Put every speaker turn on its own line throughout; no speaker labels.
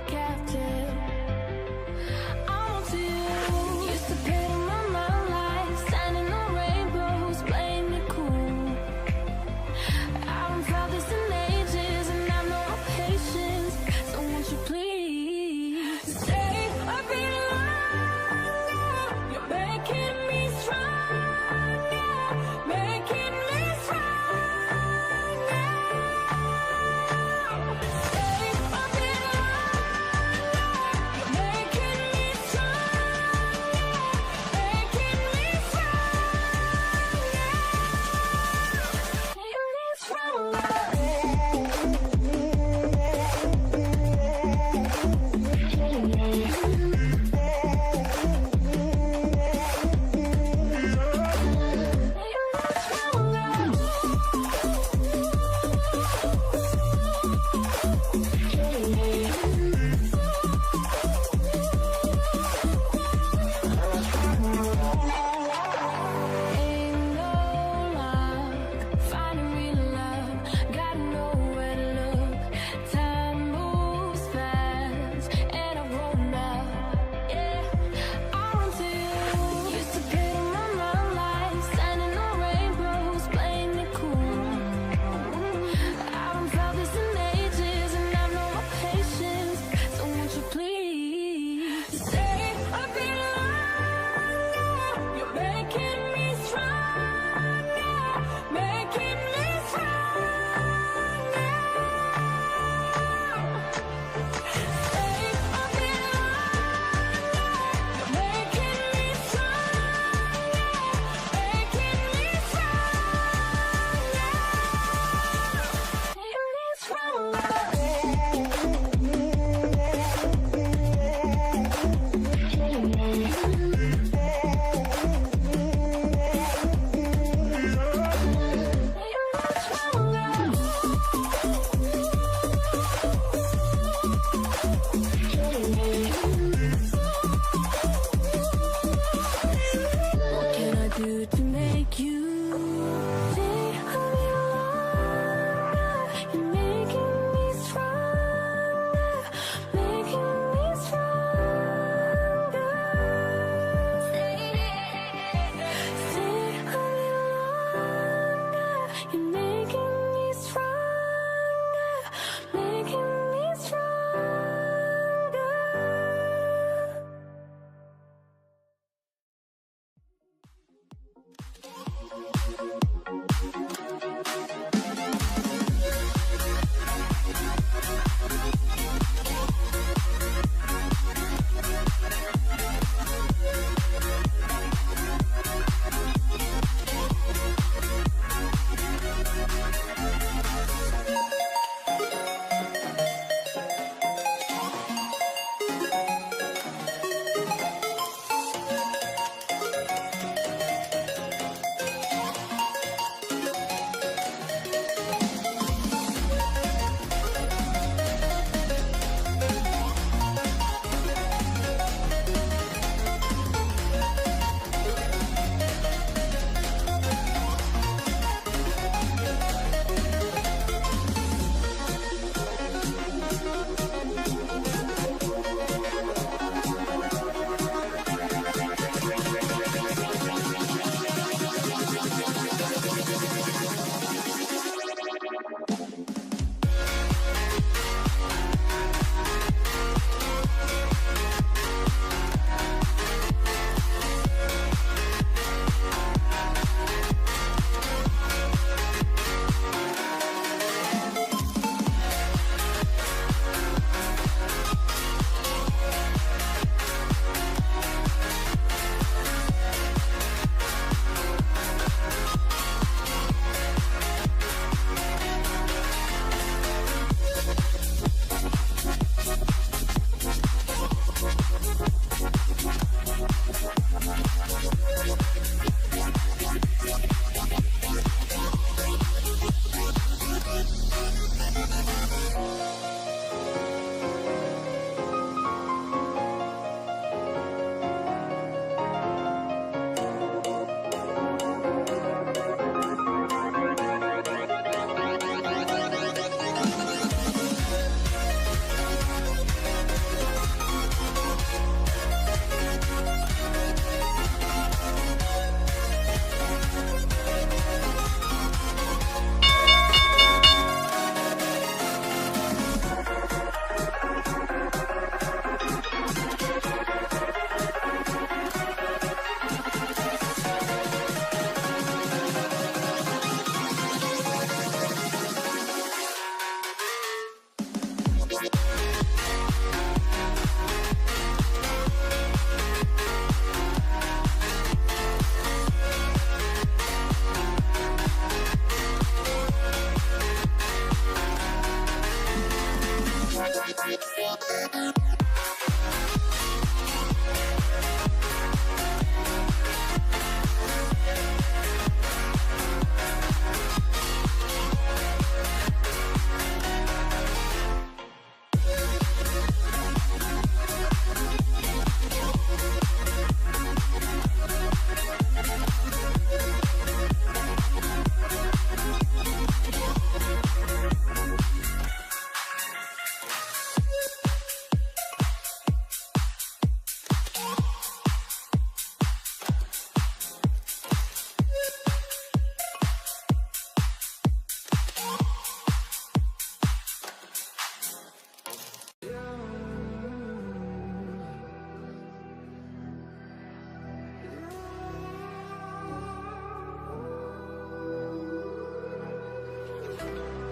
captive. I'm on to you. Used to pay my mind like standing on rainbows, playing it cool. I haven't felt this in ages, and I know my patience. So won't you please stay a bit longer? You're making me stronger, making me stronger. Stay a bit longer.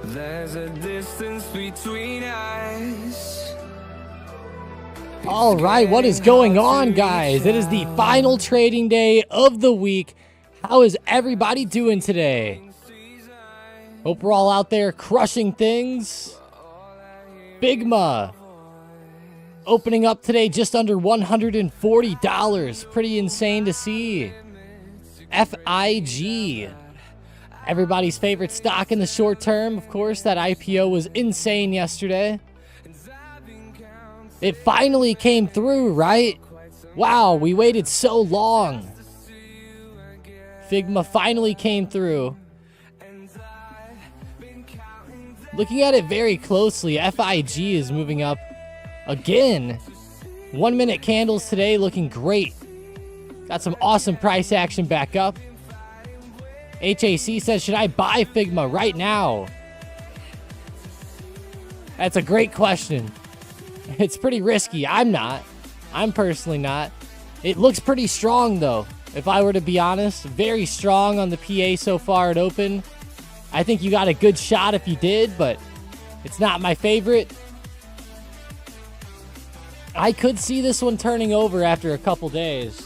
There's a distance between us.
All right, what is going on, guys? It is the final trading day of the week. How is everybody doing today? Hope we're all out there crushing things. Figma opening up today just under $140. Pretty insane to see. FIG, everybody's favorite stock in the short term. Of course, that IPO was insane yesterday. It finally came through, right? Wow, we waited so long. Figma finally came through. Looking at it very closely, FIG is moving up again. 1 minute candles today looking great. Got some awesome price action back up. HAC says, should I buy Figma right now? That's a great question. It's pretty risky. I'm not. I'm personally not. It looks pretty strong, though, if I were to be honest. Very strong on the PA so far at open. I think you got a good shot if you did, but it's not my favorite. I could see this one turning over after a couple days.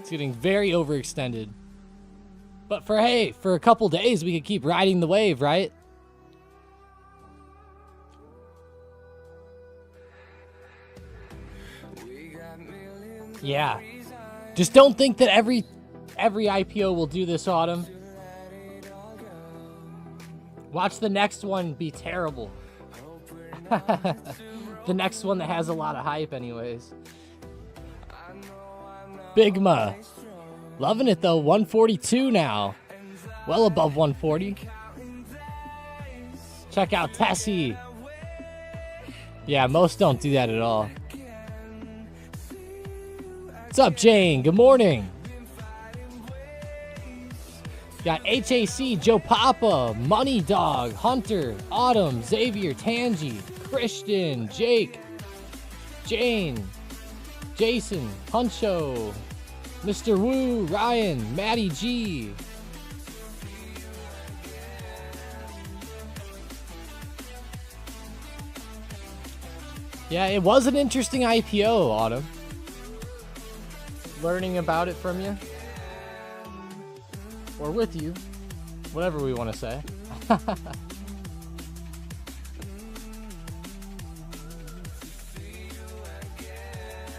It's getting very overextended. But for a couple days, we could keep riding the wave, right? Yeah. Just don't think that every IPO will do this autumn. Watch the next one be terrible. The next one that has a lot of hype anyways. Figma. Loving it though. 142 now. Well above 140. Check out Tessie. Yeah, most don't do that at all. What's up, Jane? Good morning. Got HAC, Joe Papa, Money Dog, Hunter, Autumn, Xavier, Tangi, Christian, Jake, Jane, Jason, Huncho, Mr. Wu, Ryan, Maddie G. Yeah, it was an interesting IPO, Autumn. Learning about it from you. Or with you. Whatever we want to say.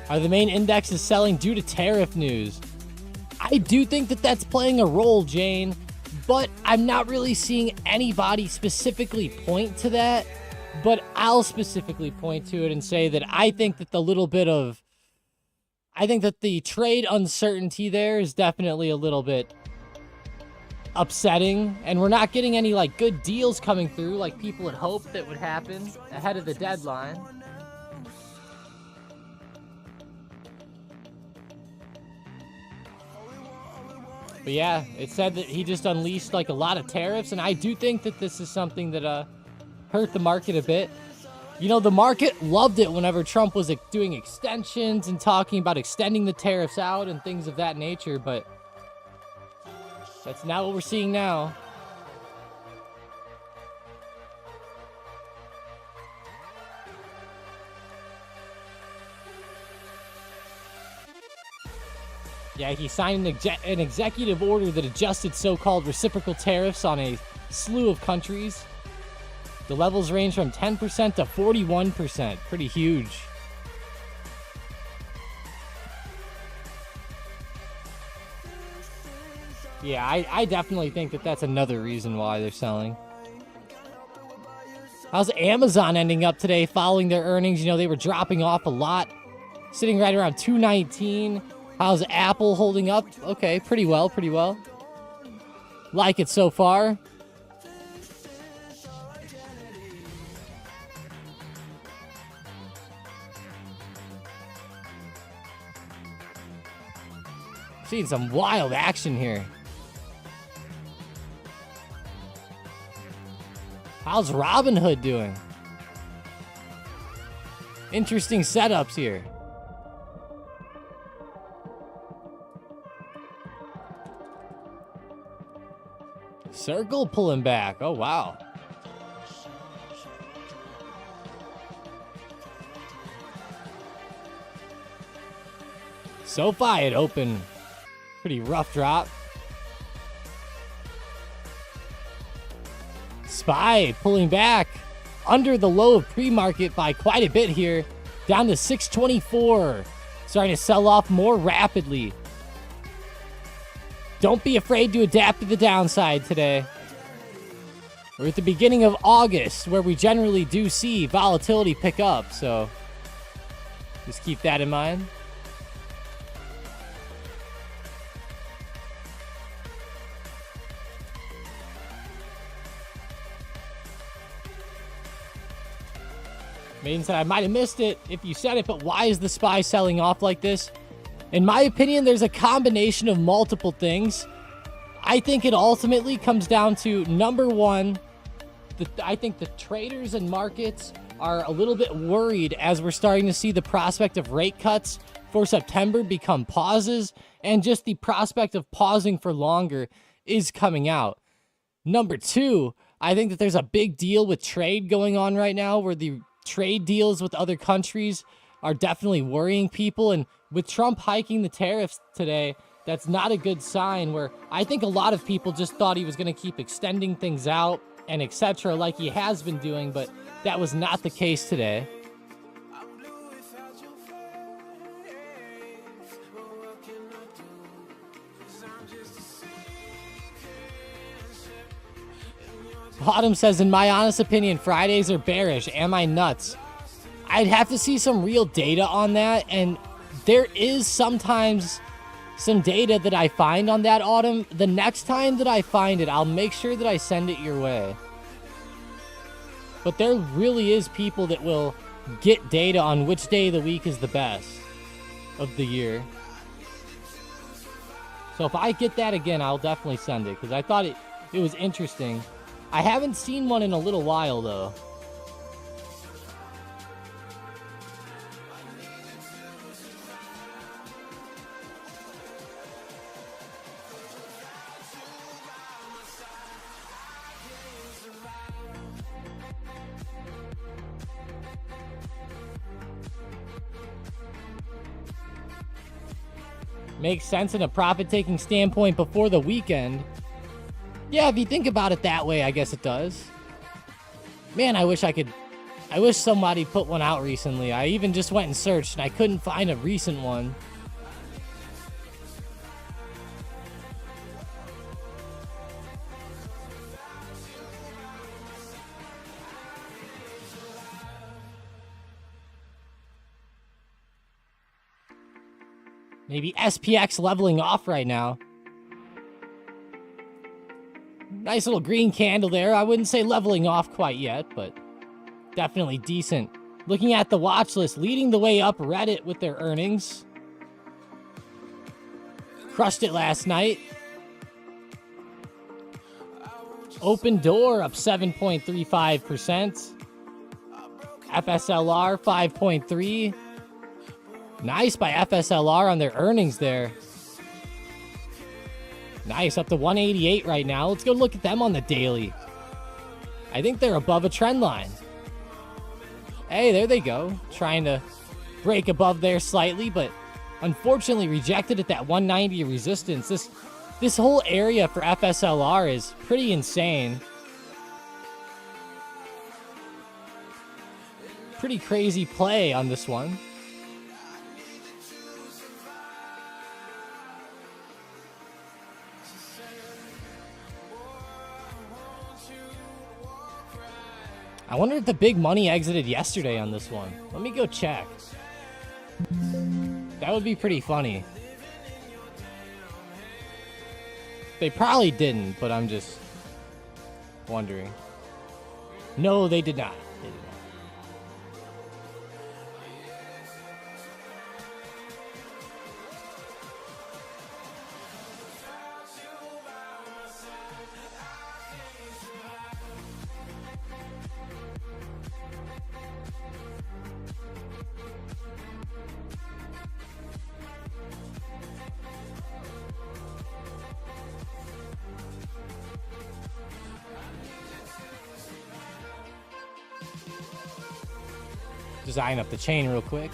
Are the main indexes selling due to tariff news? I do think that that's playing a role, Jane, but I'm not really seeing anybody specifically point to that. But I'll specifically point to it and say that I think that the trade uncertainty there is definitely a little bit upsetting, and we're not getting any like good deals coming through like people had hoped that would happen ahead of the deadline. But yeah, it said that he just unleashed like a lot of tariffs, and I do think that this is something that hurt the market a bit. You know, the market loved it whenever Trump was doing extensions and talking about extending the tariffs out and things of that nature, but that's not what we're seeing now. Yeah, he signed an executive order that adjusted so-called reciprocal tariffs on a slew of countries. The levels range from 10% to 41%. Pretty huge. Yeah, I definitely think that that's another reason why they're selling. How's Amazon ending up today following their earnings? You know, they were dropping off a lot, sitting right around 219. How's Apple holding up? Okay, pretty well, pretty well. Like it so far. Seeing some wild action here. How's Robinhood doing? Interesting setups here. Circle pulling back. Oh, wow. SoFi had opened pretty rough drop. SPY pulling back under the low of pre-market by quite a bit here, down to 624, starting to sell off more rapidly. Don't be afraid to adapt to the downside today. We're at the beginning of August, where we generally do see volatility pick up, so just keep that in mind. Maiden said, I might have missed it if you said it, but why is the SPY selling off like this? In my opinion, there's a combination of multiple things. I think it ultimately comes down to, number one, I think the traders and markets are a little bit worried as we're starting to see the prospect of rate cuts for September become pauses, and just the prospect of pausing for longer is coming out. Number two, I think that there's a big deal with trade going on right now, where the trade deals with other countries are definitely worrying people, and with Trump hiking the tariffs today, that's not a good sign, where I think a lot of people just thought he was going to keep extending things out and etc. like he has been doing, but that was not the case today. Bottom says, in my honest opinion, Fridays are bearish. Am I nuts? I'd have to see some real data on that, and there is sometimes some data that I find on that, Autumn. The next time that I find it, I'll make sure that I send it your way. But there really is people that will get data on which day of the week is the best of the year. So if I get that again, I'll definitely send it, because I thought it was interesting. I haven't seen one in a little while, though. Makes sense in a profit-taking standpoint before the weekend. Yeah, if you think about it that way, I guess it does. Man, I wish somebody put one out recently. I even just went and searched, and I couldn't find a recent one. Maybe SPX leveling off right now. Nice little green candle there. I wouldn't say leveling off quite yet, but definitely decent. Looking at the watch list, leading the way up, Reddit with their earnings. Crushed it last night. Open Door up 7.35%. FSLR 5.3%. Nice by FSLR on their earnings there. Nice, up to 188 right now. Let's go look at them on the daily. I think they're above a trend line. Hey, there they go. Trying to break above there slightly, but unfortunately rejected at that 190 resistance. This whole area for FSLR is pretty insane. Pretty crazy play on this one. I wonder if the big money exited yesterday on this one. Let me go check. That would be pretty funny. They probably didn't, but I'm just wondering. No, they did not. They did not. Design up the chain real quick.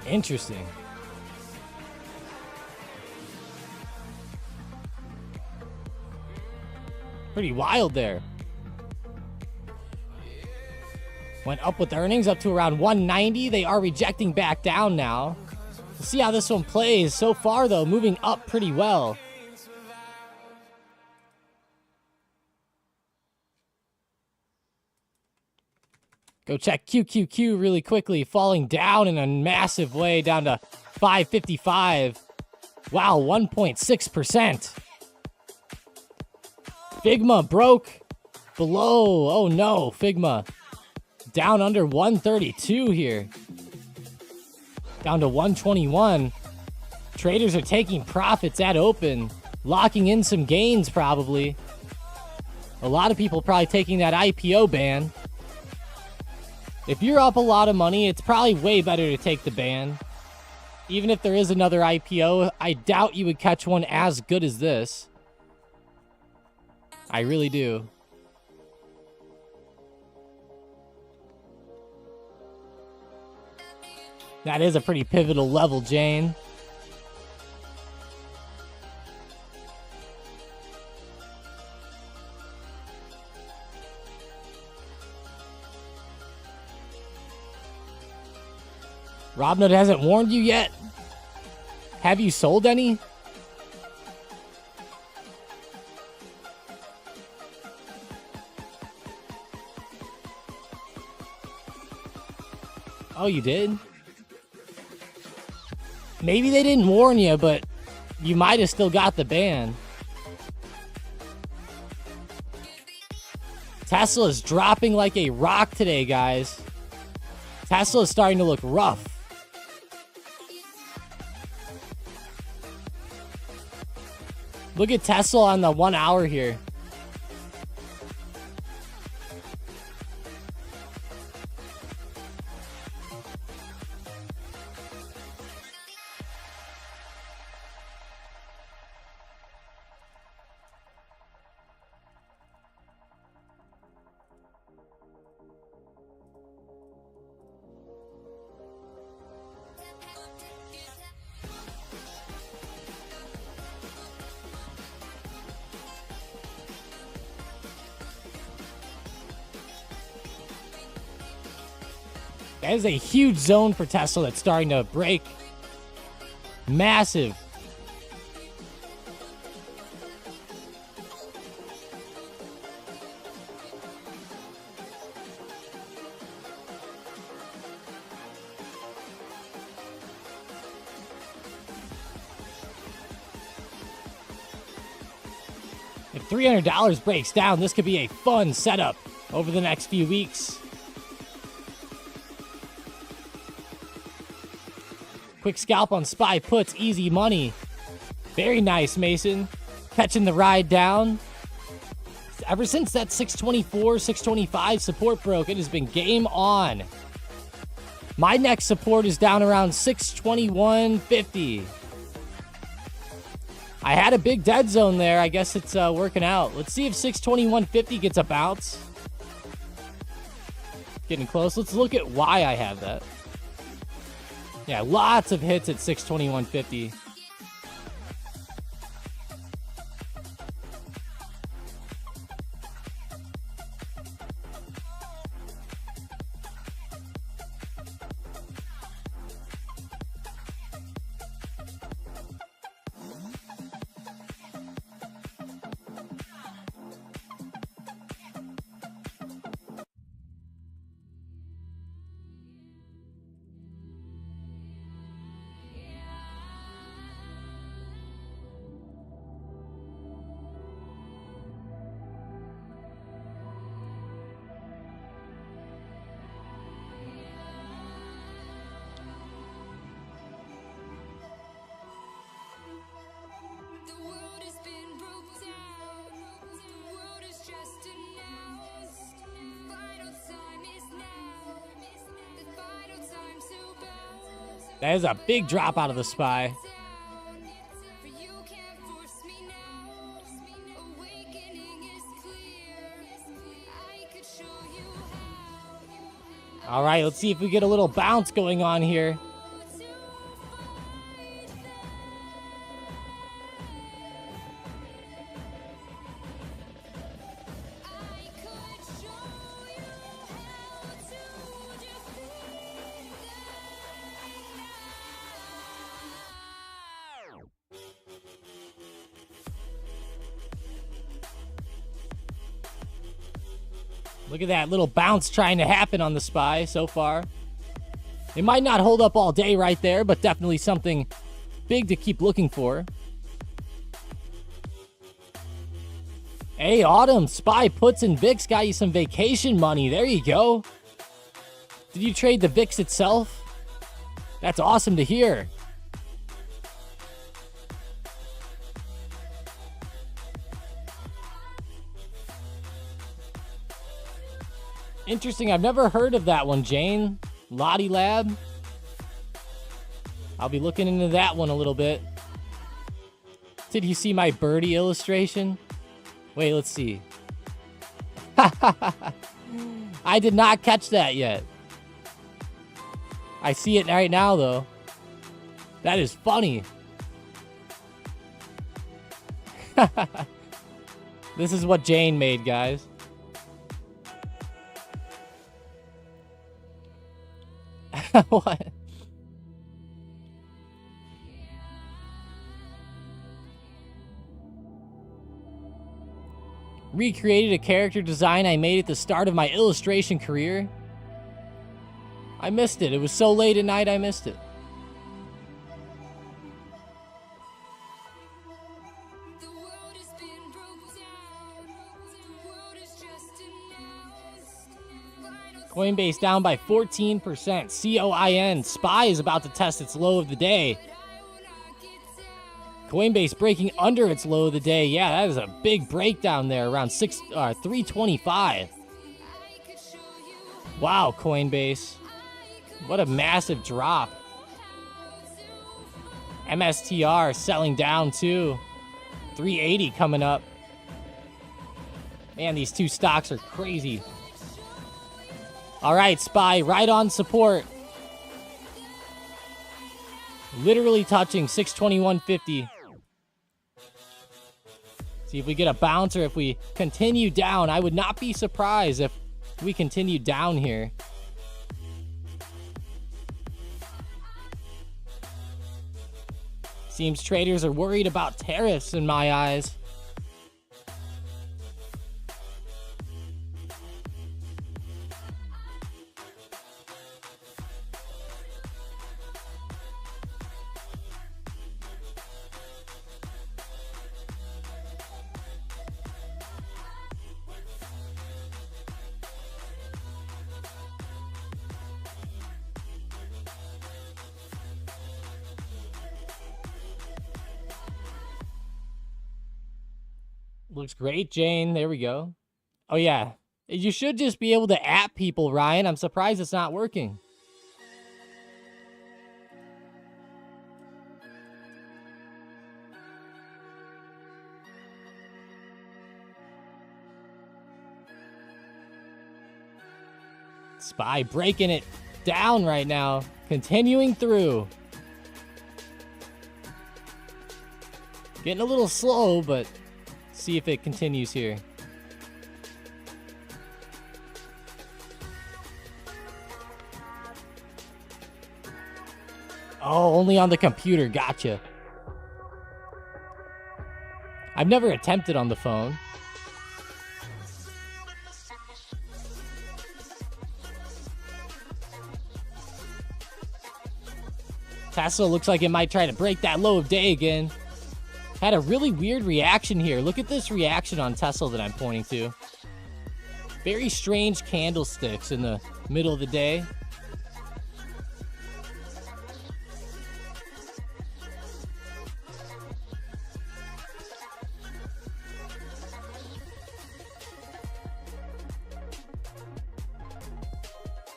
Interesting. Pretty wild there. Went up with earnings up to around 190. They are rejecting back down now. We'll see how this one plays. So far, though, moving up pretty well. Go check QQQ really quickly, falling down in a massive way, down to 555. Wow, 1.6%. Figma broke below. Oh no, Figma down under 132 here. Down to 121. Traders are taking profits at open, locking in some gains probably. A lot of people probably taking that IPO ban. If you're up a lot of money, it's probably way better to take the ban. Even if there is another IPO, I doubt you would catch one as good as this. I really do. That is a pretty pivotal level, Jane. Robnut hasn't warned you yet? Have you sold any? Oh, you did? Maybe they didn't warn you, but you might have still got the ban. Tesla's dropping like a rock today, guys. Tesla's starting to look rough. Look at Tesla on the 1 hour here. That is a huge zone for Tesla that's starting to break. Massive. If $300 breaks down, this could be a fun setup over the next few weeks. Quick scalp on SPY puts, easy money. Very nice, Mason. Catching the ride down. Ever since that 624, 625 support broke, it has been game on. My next support is down around 621.50. I had a big dead zone there. I guess it's working out. Let's see if 621.50 gets a bounce. Getting close. Let's look at why I have that. Yeah, lots of hits at 621.50. That is a big drop out of the SPY. All right, let's see if we get a little bounce going on here. Look at that little bounce trying to happen on the SPY so far. It might not hold up all day right there, but definitely something big to keep looking for. Hey, Autumn, SPY puts and VIX got you some vacation money. There you go. Did you trade the VIX itself? That's awesome to hear. Interesting. I've never heard of that one, Jane. Lottie Lab. I'll be looking into that one a little bit. Did you see my birdie illustration? Wait, let's see. I did not catch that yet. I see it right now, though. That is funny. This is what Jane made, guys. What? Recreated a character design I made at the start of my illustration career. I missed it. It was so late at night I missed it. Coinbase down by 14%. COIN. SPY is about to test its low of the day. Coinbase breaking under its low of the day. Yeah, that is a big breakdown there, around 325. Wow, Coinbase. What a massive drop. MSTR selling down too. 380 coming up. Man, these two stocks are crazy. All right, SPY, right on support. Literally touching 621.50. See if we get a bounce or if we continue down. I would not be surprised if we continue down here. Seems traders are worried about tariffs in my eyes. Looks great, Jane. There we go. Oh, yeah. You should just be able to at people, Ryan. I'm surprised it's not working. SPY breaking it down right now. Continuing through. Getting a little slow, but see if it continues here. Oh, only on the computer. Gotcha. I've never attempted on the phone. Tesla looks like it might try to break that low of day again. Had a really weird reaction here. Look at this reaction on Tesla that I'm pointing to. Very strange candlesticks in the middle of the day.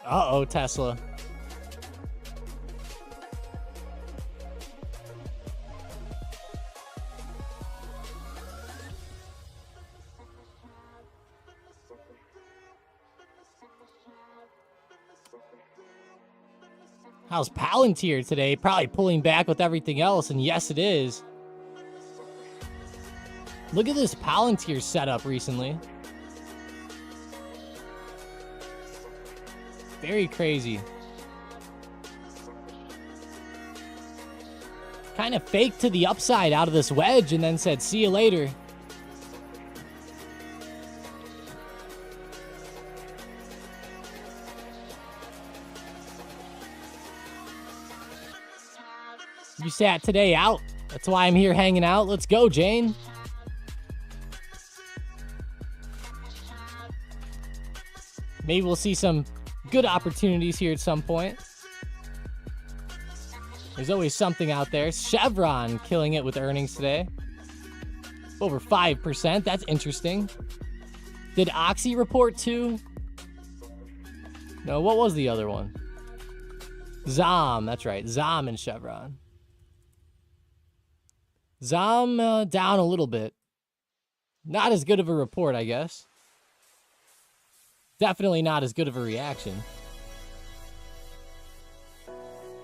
Uh-oh, Tesla. How's Palantir today? Probably pulling back with everything else, and yes, it is. Look at this Palantir setup recently. Very crazy. Kind of faked to the upside out of this wedge and then said, see you later. You sat today out. That's why I'm here hanging out. Let's go, Jane. Maybe we'll see some good opportunities here at some point. There's always something out there. Chevron killing it with earnings today. Over 5%. That's interesting. Did Oxy report too? No, what was the other one? ZOM. That's right. ZOM and Chevron. ZOM down a little bit. Not as good of a report, I guess. Definitely not as good of a reaction.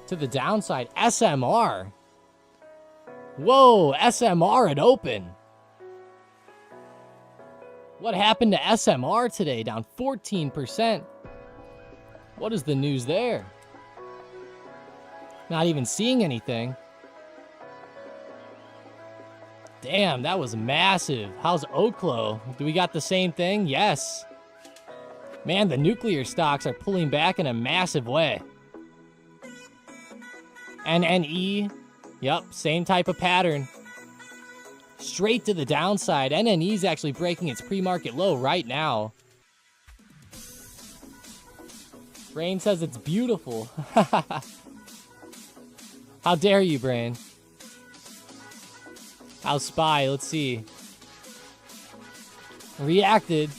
To the downside, SMR. Whoa, SMR at open. What happened to SMR today? Down 14%. What is the news there? Not even seeing anything. Damn, that was massive. How's Oklo? Do we got the same thing? Yes. Man, the nuclear stocks are pulling back in a massive way. NNE. Yep, same type of pattern. Straight to the downside. NNE is actually breaking its pre-market low right now. Brain says it's beautiful. How dare you, Brain? How's SPY? Let's see. Reacted.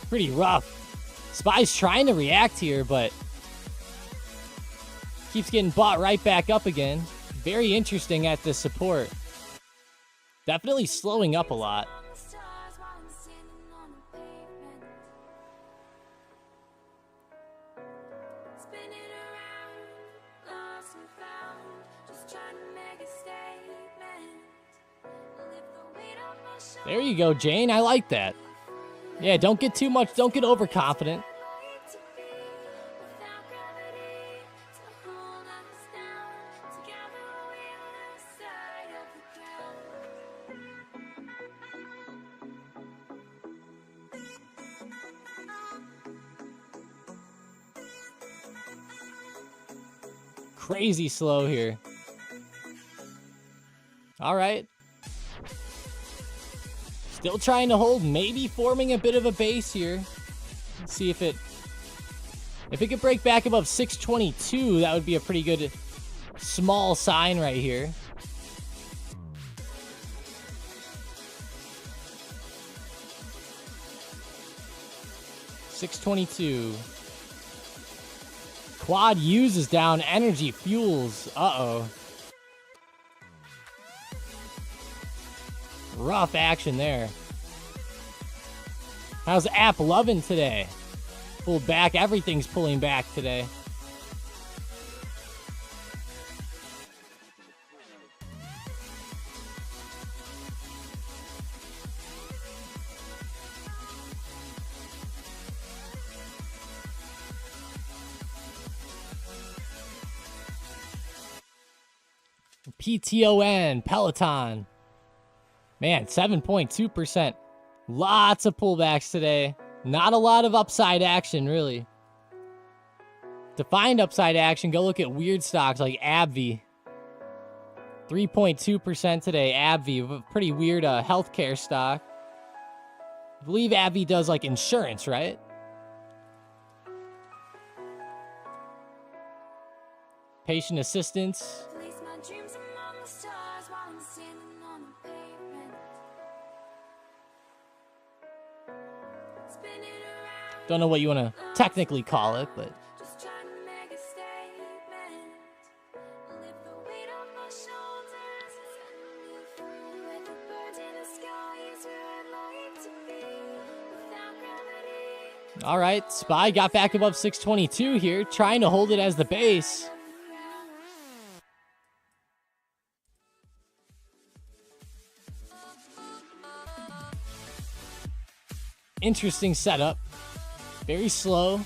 Pretty rough. SPY's trying to react here, but keeps getting bought right back up again. Very interesting at this support. Definitely slowing up a lot. There you go, Jane. I like that. Yeah, don't get too much, don't get overconfident. Crazy slow here. All right. Still trying to hold, maybe forming a bit of a base here. Let's see if it could break back above 622, that would be a pretty good small sign right here. $622. Quad uses down, energy fuels. Uh-oh. Rough action there. How's App loving today? Pulled back. Everything's pulling back today. PTON, Peloton. Man, 7.2%. Lots of pullbacks today. Not a lot of upside action, really. To find upside action, go look at weird stocks like AbbVie. 3.2% today, AbbVie. A pretty weird healthcare stock. I believe AbbVie does like insurance, right? Patient assistance.
Place my dreams among the stars while I'm standing on the pavement. Spinning around,
Don't know what you want to technically call it, but
just trying to make a statement. Lift the weight off my shoulders, set me free. With the birds in the sky is where I'd like to be. Without gravity.
all right. SPY got back above 622 here, trying to hold it as the base. Interesting setup. Very slow.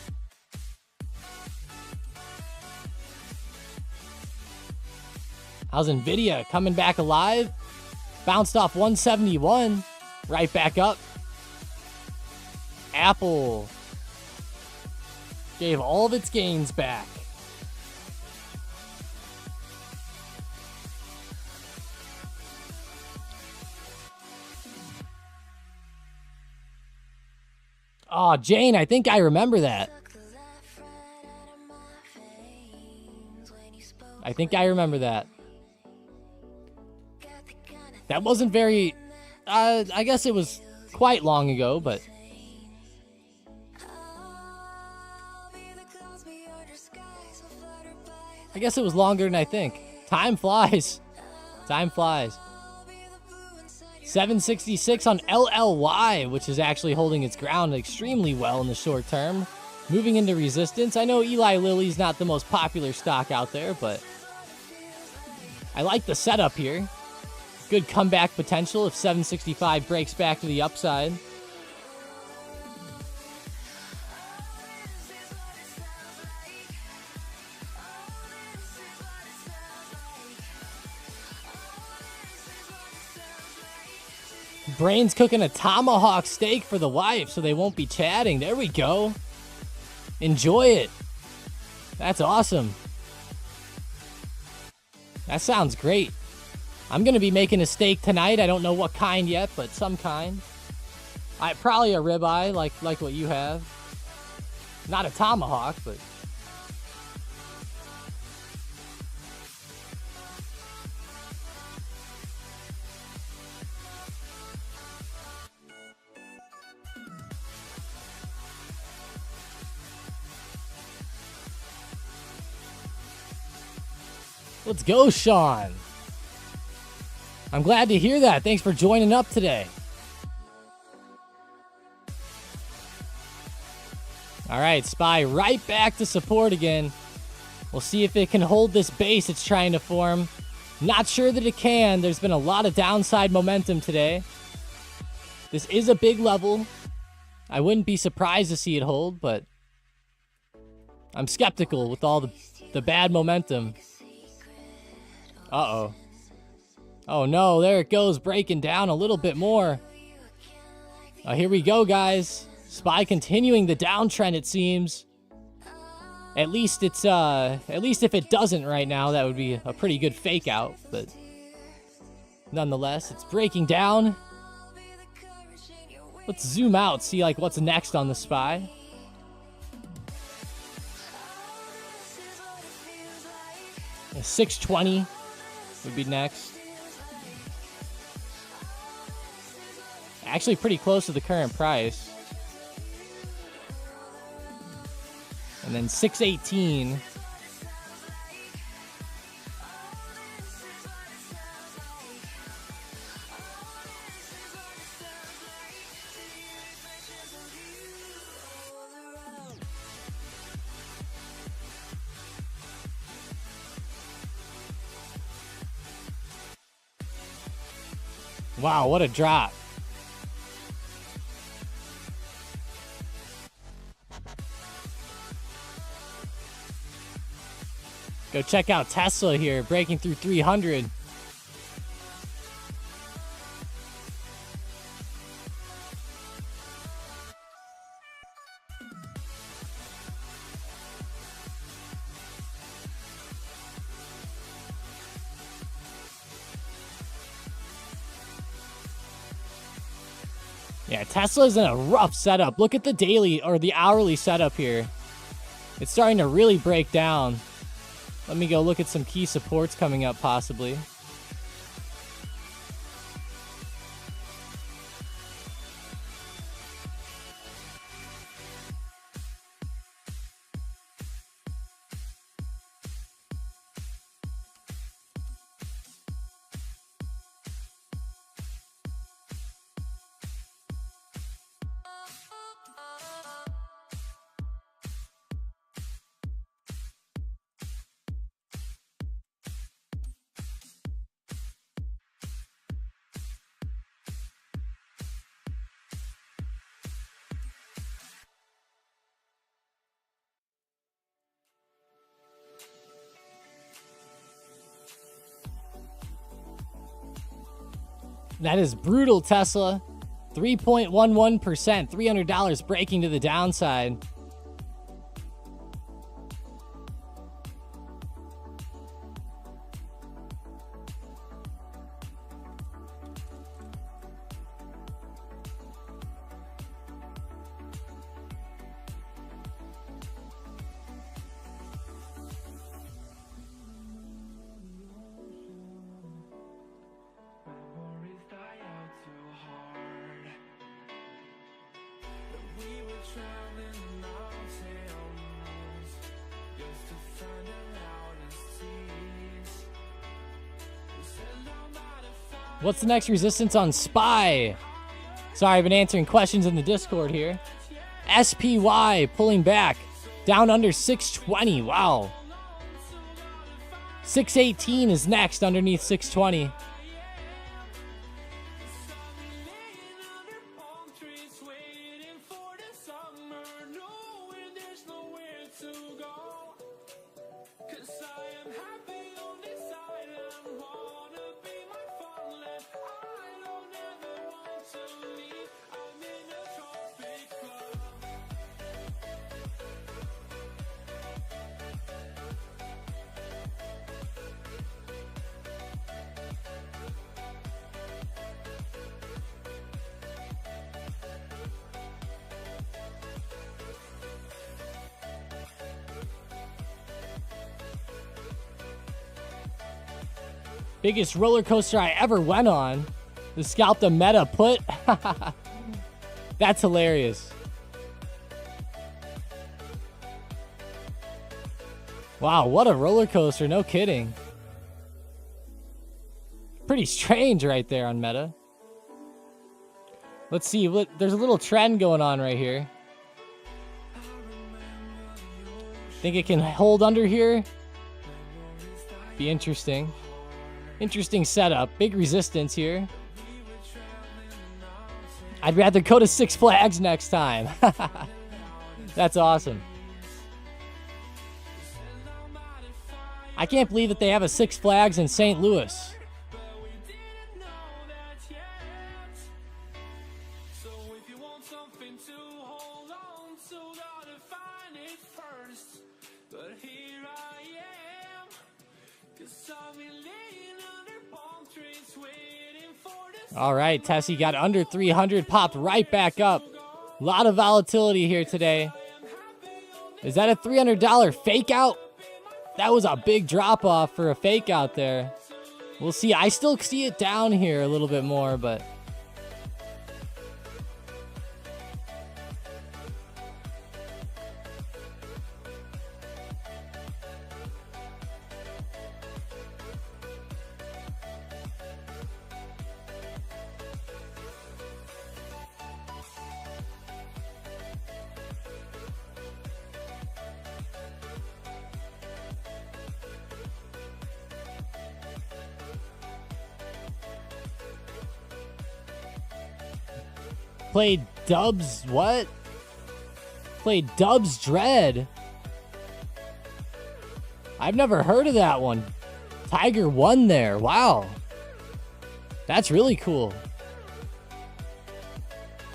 How's Nvidia coming back alive? Bounced off 171. Right back up. Apple gave all of its gains back. Oh, Jane, I think I remember that. I think I remember that. That wasn't very... I guess it was quite long ago, but... I guess it was longer than I think. Time flies. Time flies. 766 on LLY, which is actually holding its ground extremely well in the short term. Moving into resistance. I know Eli Lilly's not the most popular stock out there, but I like the setup here. Good comeback potential if 765 breaks back to the upside. Brain's cooking a tomahawk steak for the wife so they won't be chatting. There we go. Enjoy it. That's awesome. That sounds great. I'm going to be making a steak tonight. I don't know what kind yet, but some kind. Probably a ribeye like what you have. Not a tomahawk, but... Let's go, Sean. I'm glad to hear that. Thanks for joining up today. All right, SPY right back to support again. We'll see if it can hold this base it's trying to form. Not sure that it can. There's been a lot of downside momentum today. This is a big level. I wouldn't be surprised to see it hold, but I'm skeptical with all the bad momentum. Uh-oh. Oh, no. There it goes, breaking down a little bit more. Here we go, guys. SPY continuing the downtrend, it seems. At least it's, at least if it doesn't right now, that would be a pretty good fake out. But nonetheless, it's breaking down. Let's zoom out, see, like, what's next on the SPY. Yeah, 620 would be next. Actually pretty close to the current price. And then 618. Wow, what a drop. Go check out Tesla here, breaking through 300. Yeah, Tesla's in a rough setup. Look at the daily or the hourly setup here. It's starting to really break down. Let me go look at some key supports coming up, possibly. That is brutal, Tesla. 3.11%, $300 breaking to the downside. What's the next resistance on SPY? Sorry, I've been answering questions in the Discord here. SPY pulling back down under 620. Wow. 618 is next underneath 620. Biggest roller coaster I ever went on. The scalp the meta put. That's hilarious. Wow, what a roller coaster. No kidding. Pretty strange right there on meta. Let's see. There's a little trend going on right here. Think it can hold under here? Be interesting. Interesting setup. Big resistance here. I'd rather go to Six Flags next time. That's awesome. I can't believe that they have a Six Flags in St. Louis. All right, Tessie got under 300, popped right back up. A lot of volatility here today. Is that a $300 fake out? That was a big drop off for a fake out there. We'll see. I still see it down here a little bit more, but played Dubs, what? Played Dubs Dread. I've never heard of that one. Tiger won there. Wow. That's really cool.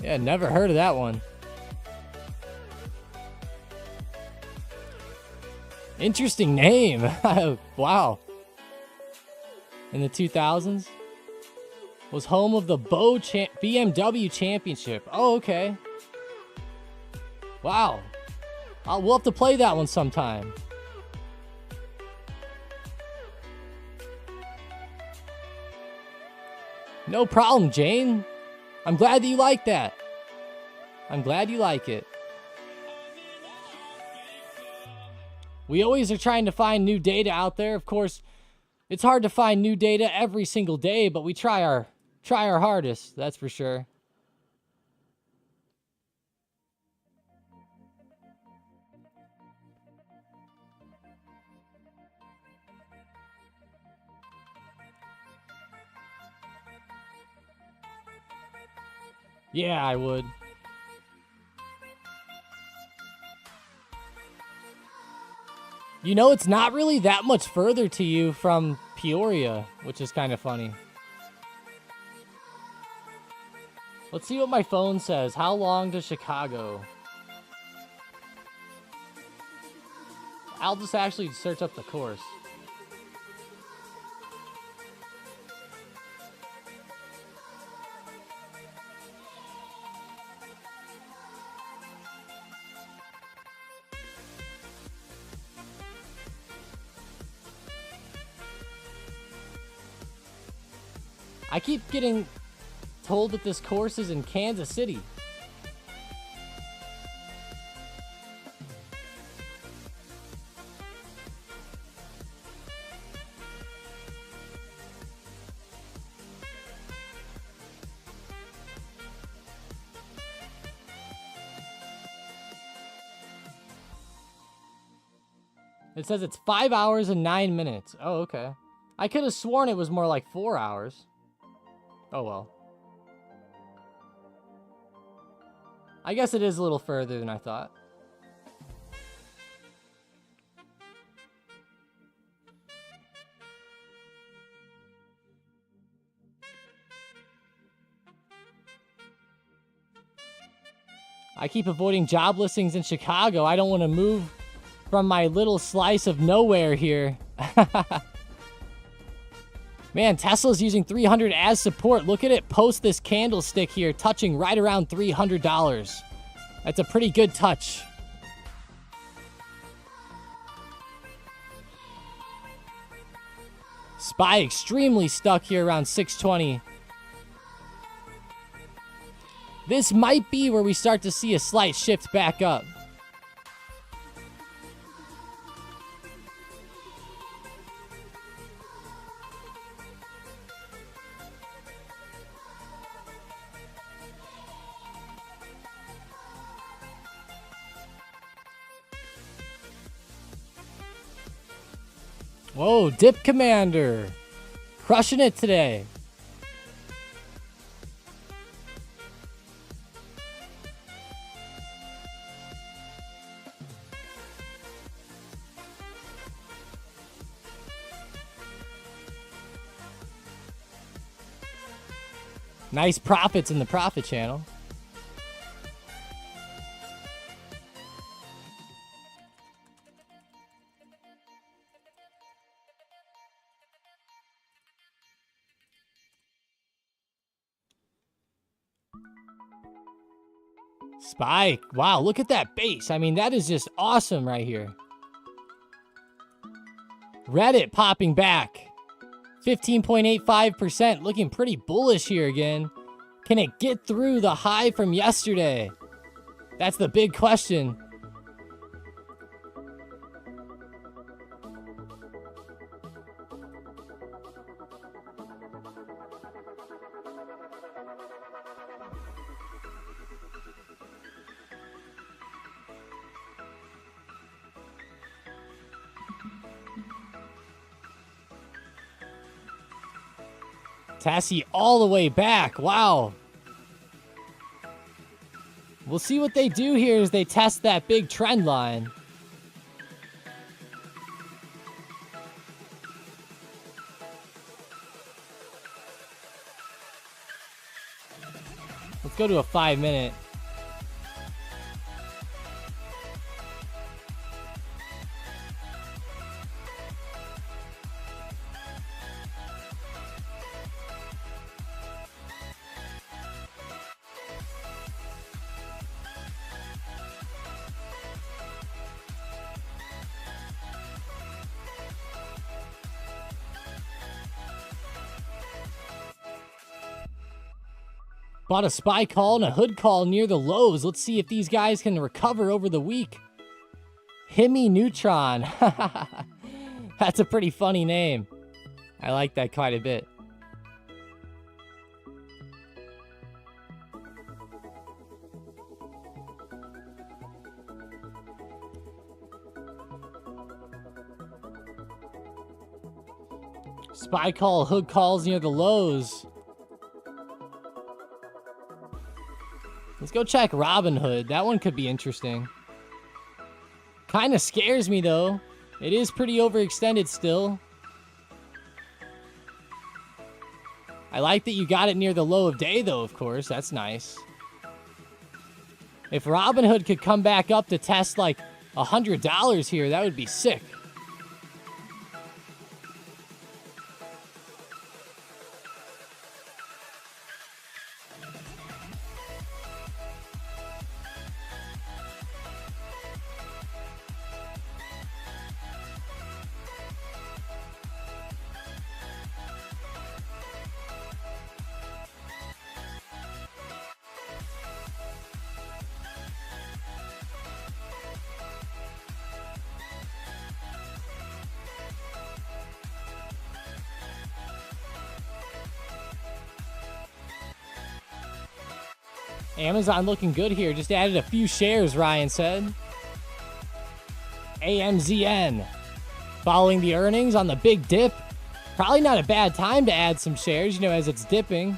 Yeah, never heard of that one. Interesting name. Wow. In the 2000s. Was home of the BMW Championship. Oh, okay. Wow. We'll have to play that one sometime. No problem, Jane. I'm glad that you like that. I'm glad you like it. We always are trying to find new data out there. Of course, it's hard to find new data every single day, but we try our hardest, that's for sure. Yeah, I would. You know, it's not really that much further to you from Peoria, which is kind of funny. Let's see what my phone says. How long to Chicago? I'll just actually search up the course. I keep getting told that this course is in Kansas City. It says it's 5 hours and 9 minutes. Oh, okay. I could have sworn it was more like 4 hours. Oh, well. I guess it is a little further than I thought. I keep avoiding job listings in Chicago. I don't want to move from my little slice of nowhere here. Man, Tesla's using 300 as support. Look at it post this candlestick here, touching right around $300. That's a pretty good touch. SPY extremely stuck here around 620. This might be where we start to see a slight shift back up. Whoa, Dip Commander. Crushing it today. Nice profits in the profit channel. Spike. Wow, look at that base. I mean, that is just awesome right here. Reddit popping back. 15.85%. Looking pretty bullish here again. Can it get through the high from yesterday? That's the big question. Tassie all the way back. Wow. We'll see what they do here as they test that big trend line. Let's go to a 5-minute. Bought a SPY call and a hood call near the lows. Let's see if these guys can recover over the week. Hemi Neutron. That's a pretty funny name. I like that quite a bit. SPY call, hood calls near the lows. Let's go check Robinhood. That one could be interesting. Kind of scares me, though. It is pretty overextended still. I like that you got it near the low of day, though, of course. That's nice. If Robinhood could come back up to test, like, $100 here, that would be sick. Amazon looking good here. Just added a few shares, Ryan said. AMZN. Following the earnings on the big dip. Probably not a bad time to add some shares, you know, as it's dipping.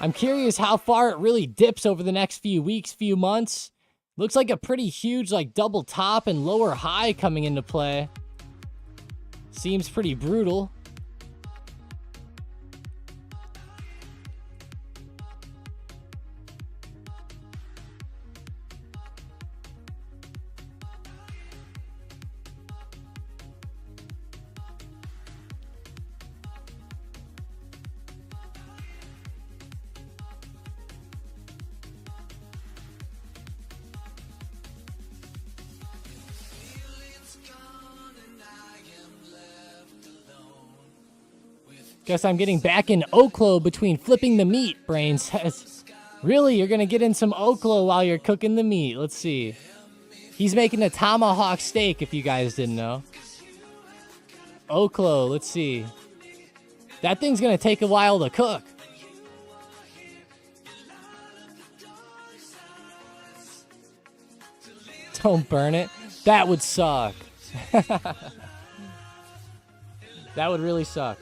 I'm curious how far it really dips over the next few weeks, few months. Looks like a pretty huge, like, double top and lower high coming into play. Seems pretty brutal. Guess I'm getting back in Oklo between flipping the meat, Brain says. Really? You're going to get in some Oklo while you're cooking the meat? Let's see. He's making a tomahawk steak, if you guys didn't know. Oklo, let's see. That thing's going to take a while to cook. Don't burn it. That would suck. That would really suck.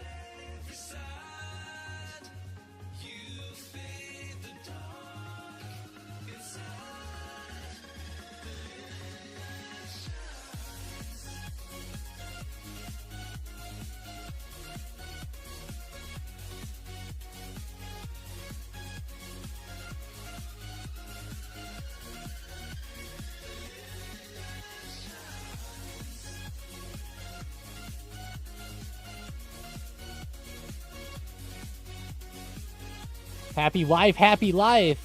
Happy wife, happy life.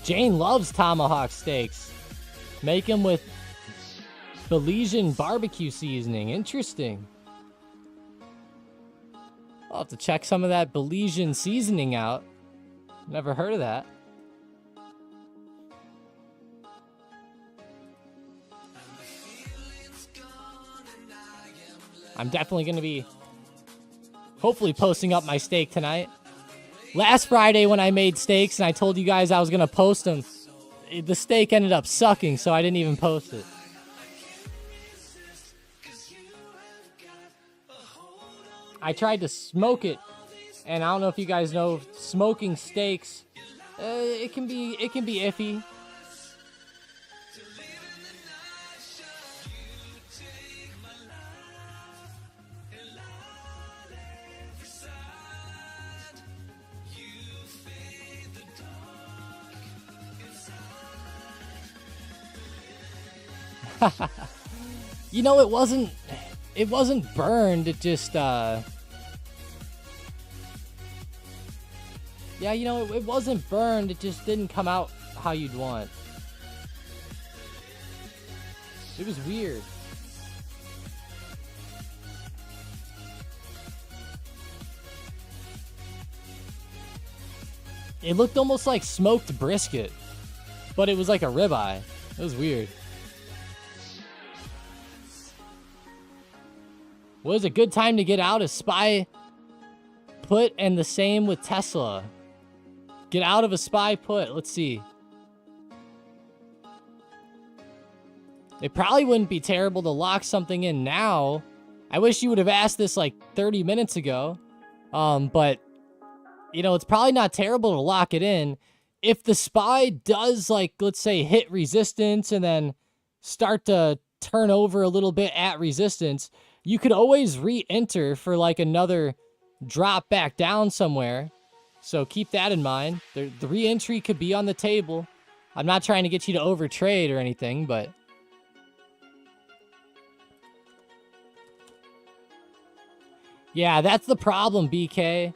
Jane loves tomahawk steaks. Make them with Belizean barbecue seasoning. Interesting. I'll have to check some of that Belizean seasoning out. Never heard of that. I'm definitely going to be hopefully posting up my steak tonight. Last Friday when I made steaks and I told you guys I was going to post them, the steak ended up sucking, so I didn't even post it. I tried to smoke it, and I don't know if you guys know, smoking steaks, it can be iffy. You know, it wasn't burned, it just yeah, you know, it wasn't burned, it just didn't come out how you'd want. It was weird. It looked almost like smoked brisket, but it was like a ribeye. It was weird. Was a good time to get out a SPY put, and the same with Tesla. Get out of a SPY put. Let's see. It probably wouldn't be terrible to lock something in now. I wish you would have asked this like 30 minutes ago. But, you know, it's probably not terrible to lock it in. If the SPY does, like, let's say, hit resistance and then start to turn over a little bit at resistance, you could always re-enter for, like, another drop back down somewhere. So keep that in mind. The re-entry could be on the table. I'm not trying to get you to overtrade or anything, but... yeah, that's the problem, BK.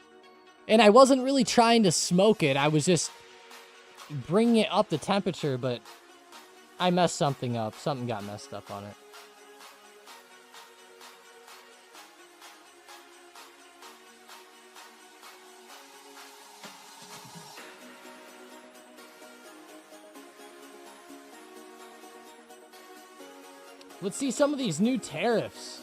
And I wasn't really trying to smoke it. I was just bringing it up the temperature, but I messed something up. Something got messed up on it. Let's see some of these new tariffs.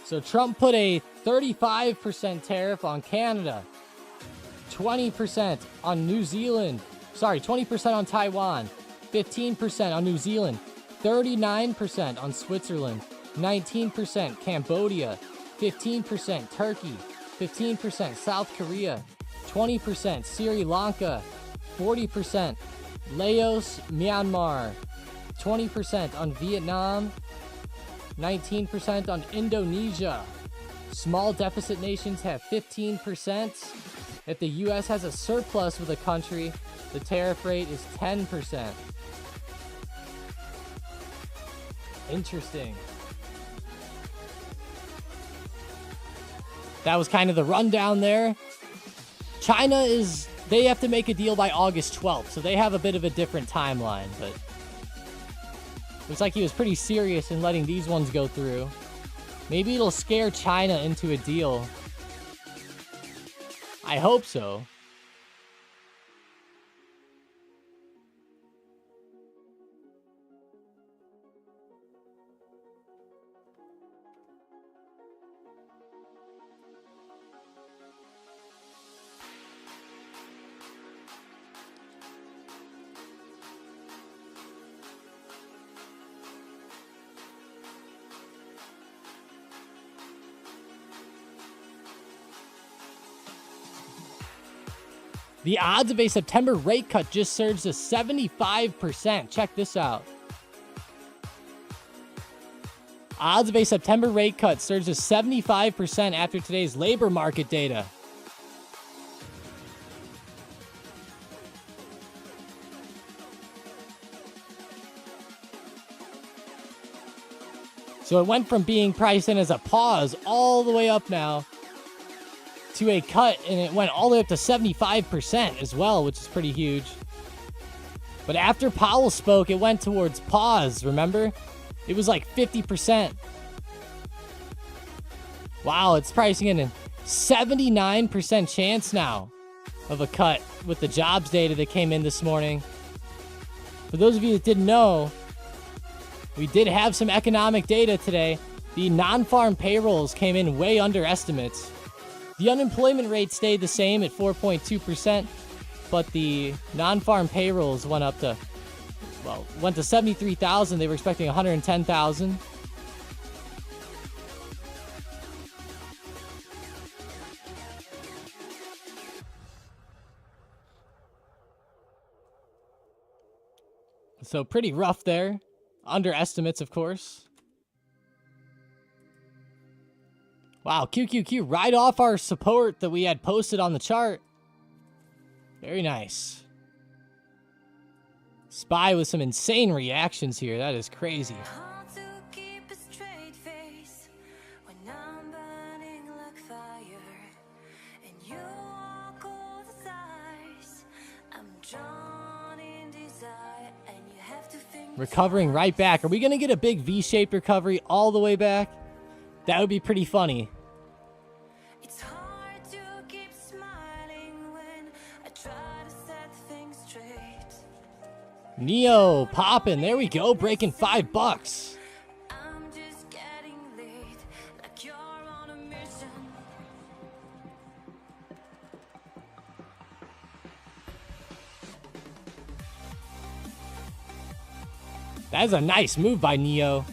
So Trump put a 35% tariff on Canada, 20% on New Zealand, 20% on Taiwan, 15% on New Zealand, 39% on Switzerland, 19% Cambodia, 15% Turkey, 15% South Korea, 20% Sri Lanka, 40% Laos, Myanmar, 20% on Vietnam, 19% on Indonesia. Small deficit nations have 15%. If the U.S. has a surplus with a country, the tariff rate is 10%. Interesting. That was kind of the rundown there. China they have to make a deal by August 12th, so they have a bit of a different timeline, but looks like he was pretty serious in letting these ones go through. Maybe it'll scare China into a deal. I hope so. The odds of a September rate cut just surged to 75%. Check this out. Odds of a September rate cut surged to 75% after today's labor market data. So it went from being priced in as a pause all the way up now to a cut, and it went all the way up to 75% as well, which is pretty huge. But after Powell spoke, it went towards pause, remember? It was like 50%. Wow, it's pricing in a 79% chance now of a cut with the jobs data that came in this morning. For those of you that didn't know, we did have some economic data today. The non-farm payrolls came in way under estimates. The unemployment rate stayed the same at 4.2%, but the non-farm payrolls went to 73,000. They were expecting 110,000. So pretty rough there. Under estimates, of course. Wow, QQQ, right off our support that we had posted on the chart. Very nice. SPY with some insane reactions here. That is crazy.
Hard to keep a straight face when I'm burning like fire and you walk all the sides. I'm drawn in desire and you have to think.
Recovering right back. Are we going to get a big V-shaped recovery all the way back? That would be pretty funny.
It's hard to keep smiling
Neo popping. There we go. Breaking $5.
I'm just getting late, like you're on a mission.
That is a nice move by Neo.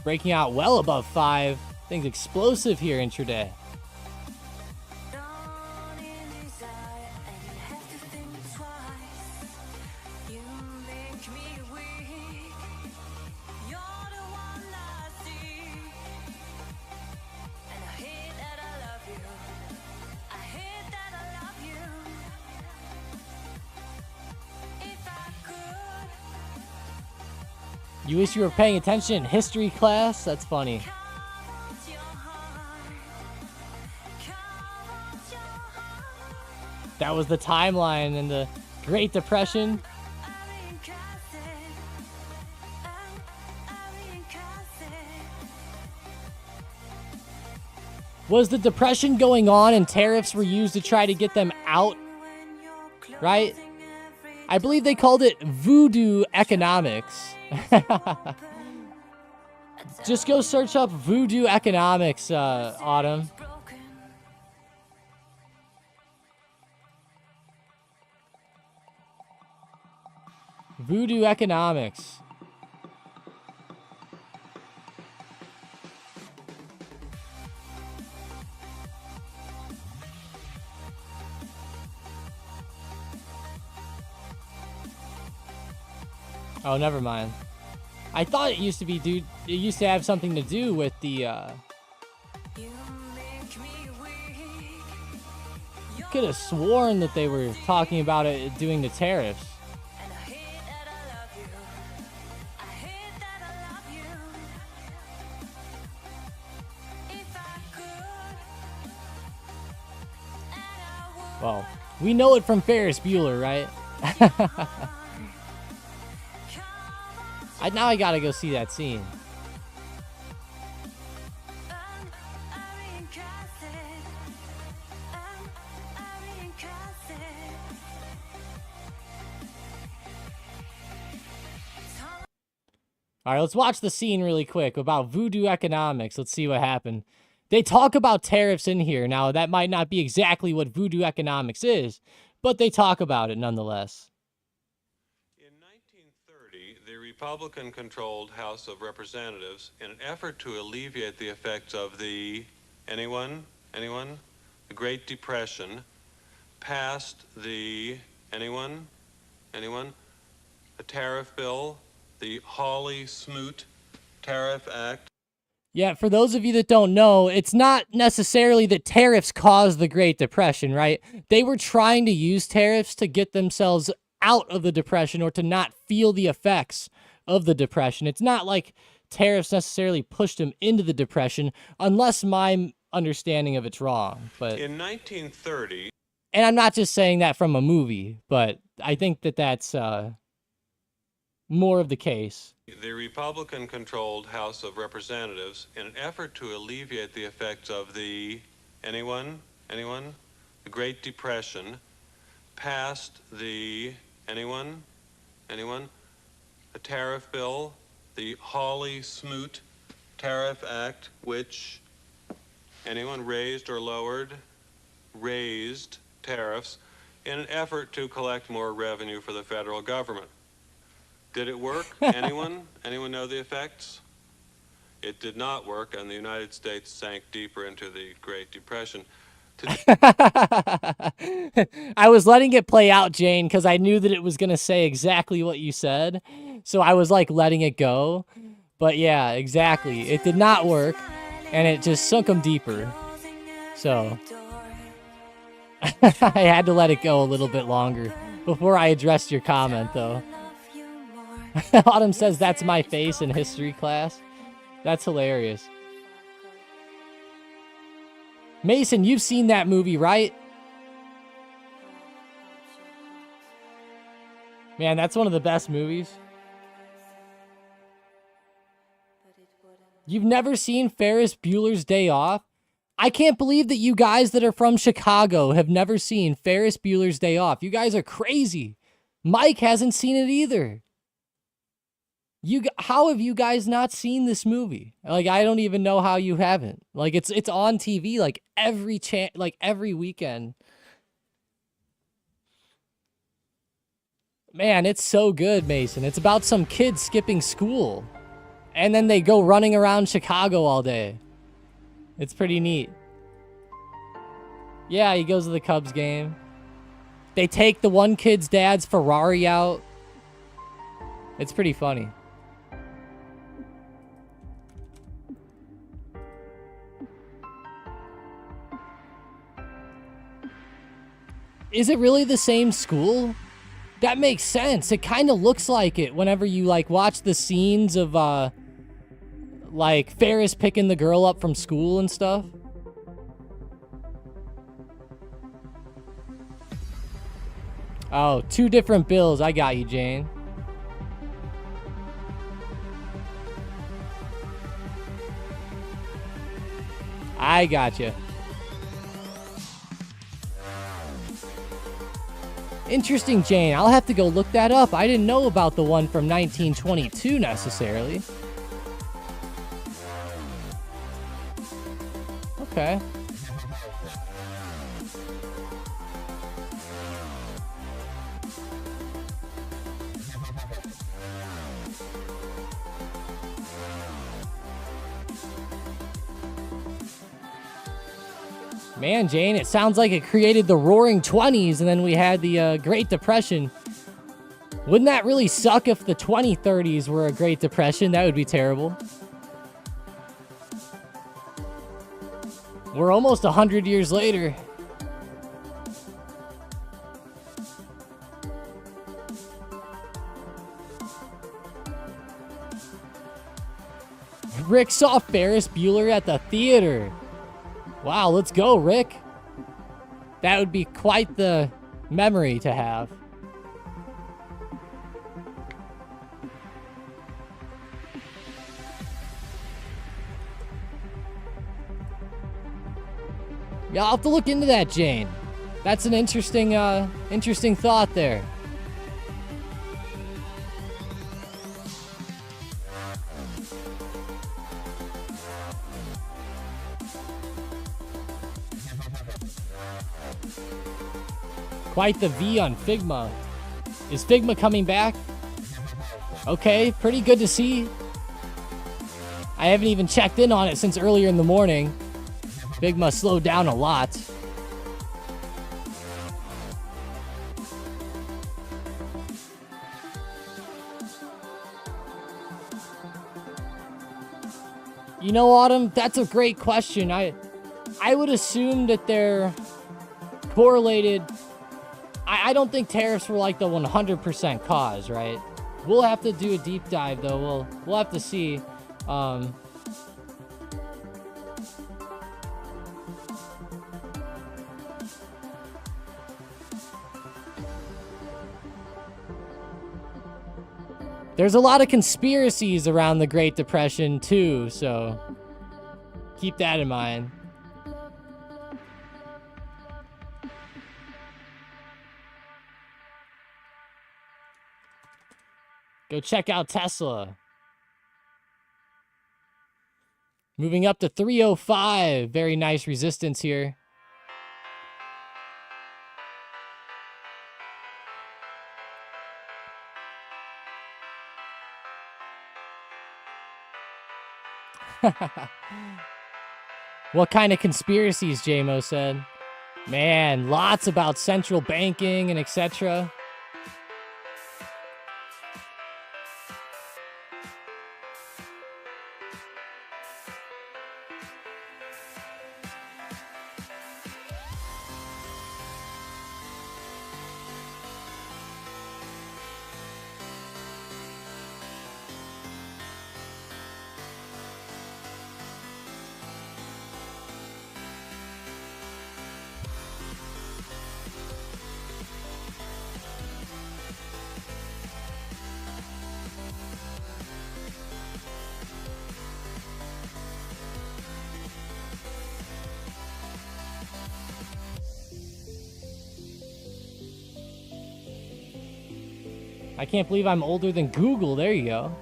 Breaking out well above 5. Things explosive here intraday.
Dawn in desire, and you have to think twice. You make me weak. You're the one I see. And I hate that I love you. I hate that I love you. If I could.
You wish you were paying attention in history class? That's funny. That was the timeline in the Great Depression. Was the Depression going on and tariffs were used to try to get them out? Right? I believe they called it voodoo economics. Just go search up voodoo economics, Autumn. Voodoo economics. Oh, never mind. I thought it used to be, dude. It used to have something to do with the, could have sworn that they were talking about it doing the tariffs. Well, we know it from Ferris Bueller, right? Now I gotta go see that scene. All right, let's watch the scene really quick about voodoo economics. Let's see what happened. They talk about tariffs in here. Now, that might not be exactly what voodoo economics is, but they talk about it nonetheless.
In 1930, the Republican-controlled House of Representatives, in an effort to alleviate the effects of the, anyone? The Great Depression, passed the, anyone? A tariff bill, the Hawley-Smoot Tariff Act.
Yeah, for those of you that don't know, it's not necessarily that tariffs caused the Great Depression, right? They were trying to use tariffs to get themselves out of the Depression or to not feel the effects of the Depression. It's not like tariffs necessarily pushed them into the Depression, unless my understanding of it's wrong. But
in 1930...
And I'm not just saying that from a movie, but I think that that's more of the case.
The Republican-controlled House of Representatives, in an effort to alleviate the effects of the, anyone? The Great Depression, passed the, anyone? A tariff bill, the Hawley-Smoot Tariff Act, which, anyone raised or lowered? Raised tariffs in an effort to collect more revenue for the federal government. Did it work? Anyone know the effects? It did not work, and the United States sank deeper into the Great Depression.
I was letting it play out, Jane, because I knew that it was going to say exactly what you said. So I was like letting it go. But yeah, exactly. It did not work, and it just sunk them deeper. So I had to let it go a little bit longer before I addressed your comment, though. Autumn says that's my face in history class. That's hilarious. Mason, you've seen that movie, right? Man, that's one of the best movies. You've never seen Ferris Bueller's Day Off? I can't believe that you guys that are from Chicago have never seen Ferris Bueller's Day Off. You guys are crazy. Mike hasn't seen it either. How have you guys not seen this movie? Like, I don't even know how you haven't. Like, it's on TV like every weekend. Man, it's so good, Mason. It's about some kids skipping school. And then they go running around Chicago all day. It's pretty neat. Yeah, he goes to the Cubs game. They take the one kid's dad's Ferrari out. It's pretty funny. Is it really the same school? That makes sense. It kind of looks like it whenever you like watch the scenes of like Ferris picking the girl up from school and stuff. Oh, 2 different bills. I got you, Jane. I got you. Interesting, Jane. I'll have to go look that up. I didn't know about the one from 1922 necessarily. Okay. Man, Jane, it sounds like it created the Roaring 20s, and then we had the Great Depression. Wouldn't that really suck if the 2030s were a Great Depression? That would be terrible. We're almost 100 years later. Rick saw Ferris Bueller at the theater. Wow, let's go, Rick. That would be quite the memory to have. Yeah, I'll have to look into that, Jane. That's an interesting thought there. Quite the V on Figma. Is Figma coming back? Okay, pretty good to see. I haven't even checked in on it since earlier in the morning. Figma slowed down a lot. You know, Autumn, that's a great question. I would assume that they're correlated. I don't think tariffs were like the 100% cause, right? We'll have to do a deep dive, though. We'll have to see. There's a lot of conspiracies around the Great Depression, too, so keep that in mind. Go check out Tesla. Moving up to 305. Very nice resistance here. What kind of conspiracies, JMO said? Man, lots about central banking and etc. I can't believe I'm older than Google. There you go.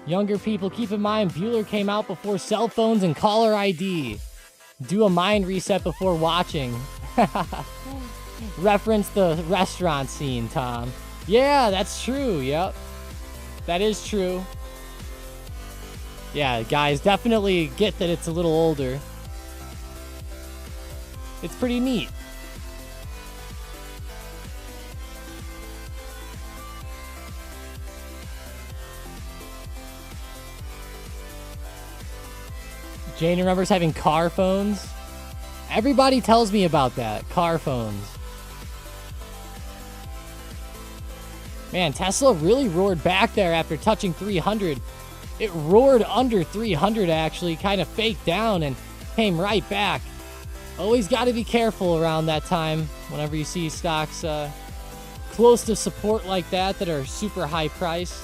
Younger people, keep in mind, Bueller came out before cell phones and caller ID. Do a mind reset before watching. Reference the restaurant scene, Tom. Yeah, that's true. Yep. That is true. Yeah, guys, definitely get that it's a little older. It's pretty neat. Jane remembers having car phones. Everybody tells me about that. Car phones. Man, Tesla really roared back there after touching 300. It roared under 300, actually. Kind of faked down and came right back. Always got to be careful around that time whenever you see stocks close to support like that are super high priced.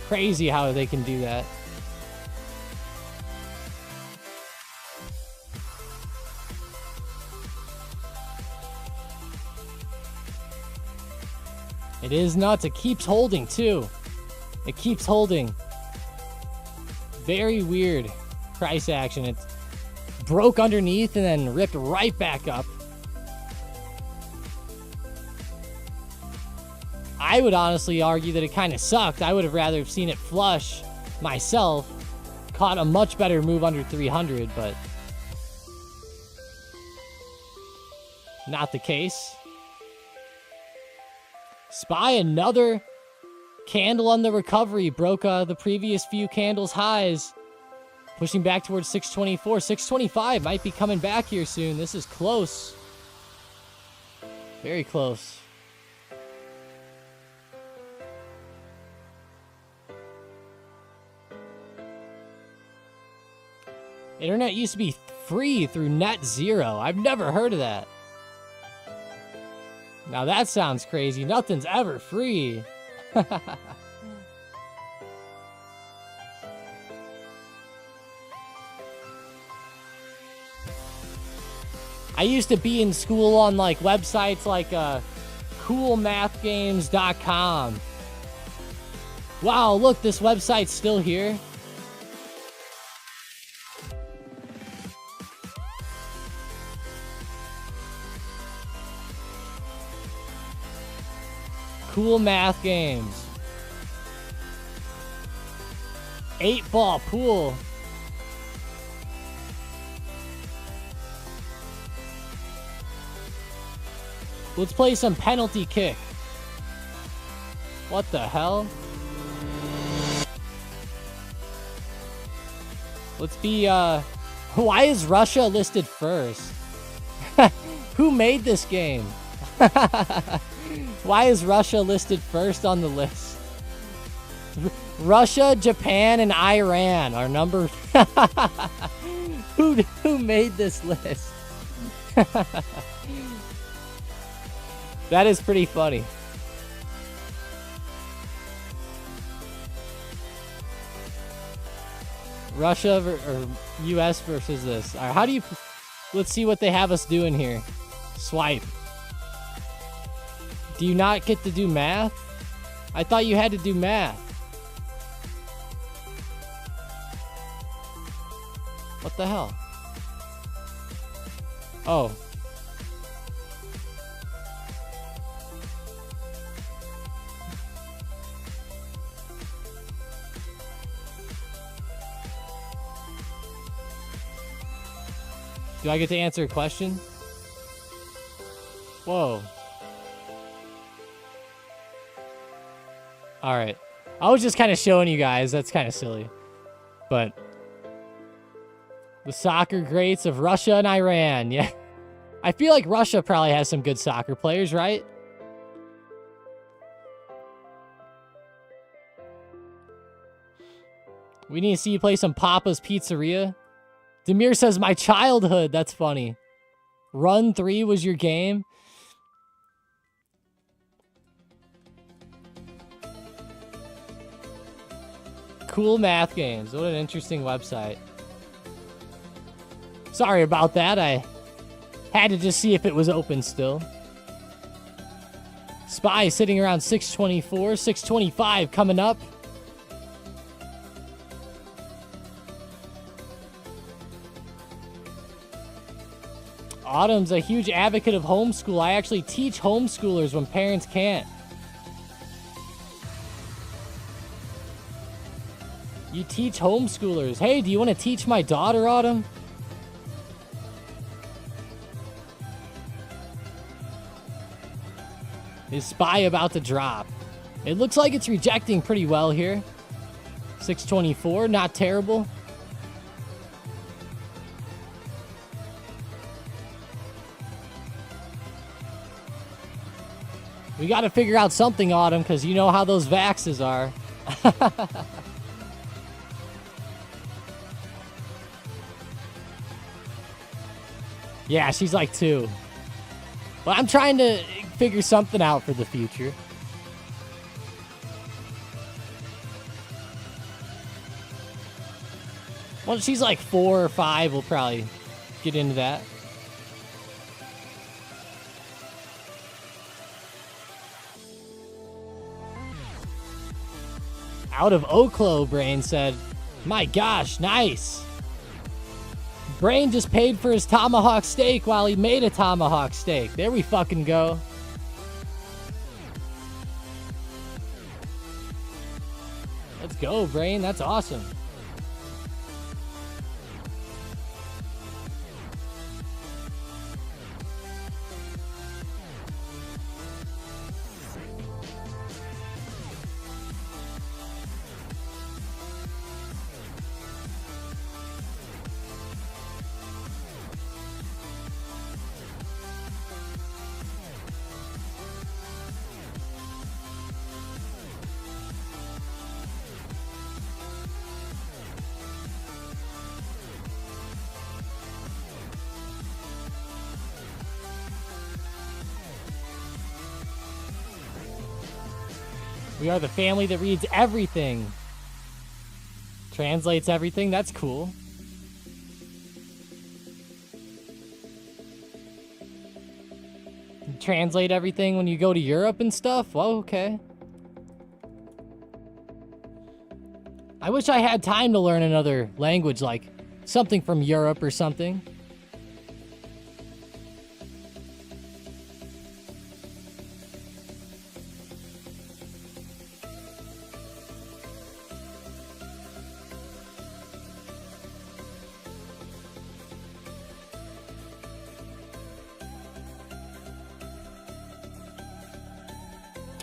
Crazy how they can do that. It is nuts. It keeps holding, too. It keeps holding. Very weird price action. It broke underneath and then ripped right back up. I would honestly argue that it kind of sucked. I would have rather seen it flush myself. Caught a much better move under 300, but not the case. SPY, another candle on the recovery. Broke the previous few candles' highs. Pushing back towards 624. 625 might be coming back here soon. This is close. Very close. Internet used to be free through net zero. I've never heard of that. Now that sounds crazy. Nothing's ever free. I used to be in school on like websites like coolmathgames.com. Wow, look, this website's still here. Cool math games. 8-ball pool. Let's play some penalty kick. What the hell? Let's be, why is Russia listed first? Who made this game? Why is Russia listed first on the list? Russia, Japan, and Iran are number... Who made this list? That is pretty funny. Russia or US versus this. All right, how do you... Let's see what they have us doing here. Swipe. Do you not get to do math? I thought you had to do math. What the hell? Oh. Do I get to answer a question? Whoa. All right. I was just kind of showing you guys. That's kind of silly. But the soccer greats of Russia and Iran. Yeah. I feel like Russia probably has some good soccer players, right? We need to see you play some Papa's Pizzeria. Demir says, my childhood. That's funny. Run 3 was your game. Cool math games. What an interesting website. Sorry about that. I had to just see if it was open still. SPY sitting around 624, 625 coming up. Autumn's a huge advocate of homeschool. I actually teach homeschoolers when parents can't. You teach homeschoolers. Hey, do you want to teach my daughter, Autumn? Is SPY about to drop? It looks like it's rejecting pretty well here. 624, not terrible. We got to figure out something, Autumn, because you know how those vaxes are. Yeah, she's like 2. But I'm trying to figure something out for the future. Well, she's like 4 or 5. We'll probably get into that. Out of Oklo, Brain said, my gosh, nice. Brain just paid for his tomahawk steak while he made a tomahawk steak. There we fucking go. Let's go, Brain. That's awesome. We are the family that reads everything. Translates everything. That's cool. You translate everything when you go to Europe and stuff? Well, okay. I wish I had time to learn another language, like something from Europe or something.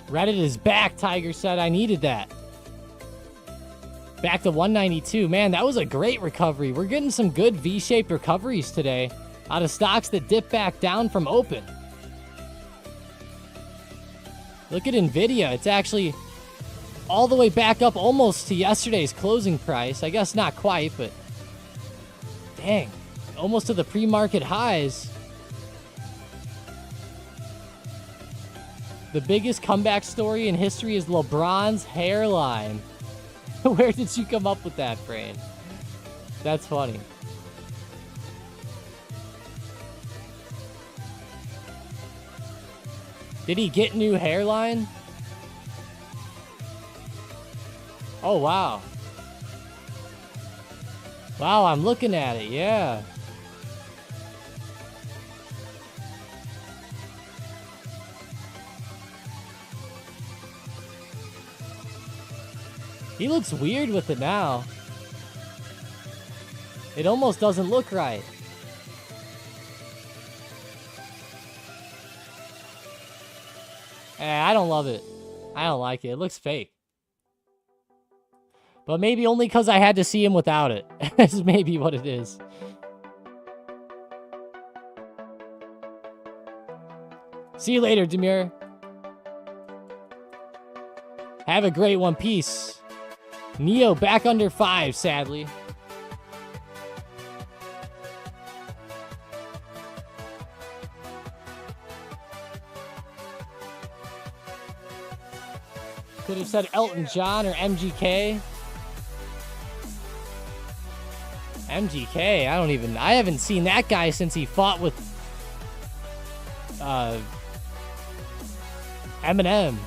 Reddit is back, Tiger said. I needed that. Back to 192. Man, that was a great recovery. We're getting some good V-shaped recoveries today out of stocks that dip back down from open. Look at NVIDIA. It's actually all the way back up almost to yesterday's closing price. I guess not quite, but dang. Almost to the pre-market highs. The biggest comeback story in history is LeBron's hairline. Where did you come up with that, Brain? That's funny. Did he get new hairline? Oh, wow. Wow, I'm looking at it, yeah. He looks weird with it now. It almost doesn't look right. I don't love it. I don't like it. It looks fake. But maybe only because I had to see him without it. That's maybe what it is. See you later, Demir. Have a great one. Peace. Neo back under 5, sadly. Could have said Elton John or MGK. MGK, I haven't seen that guy since he fought with Eminem.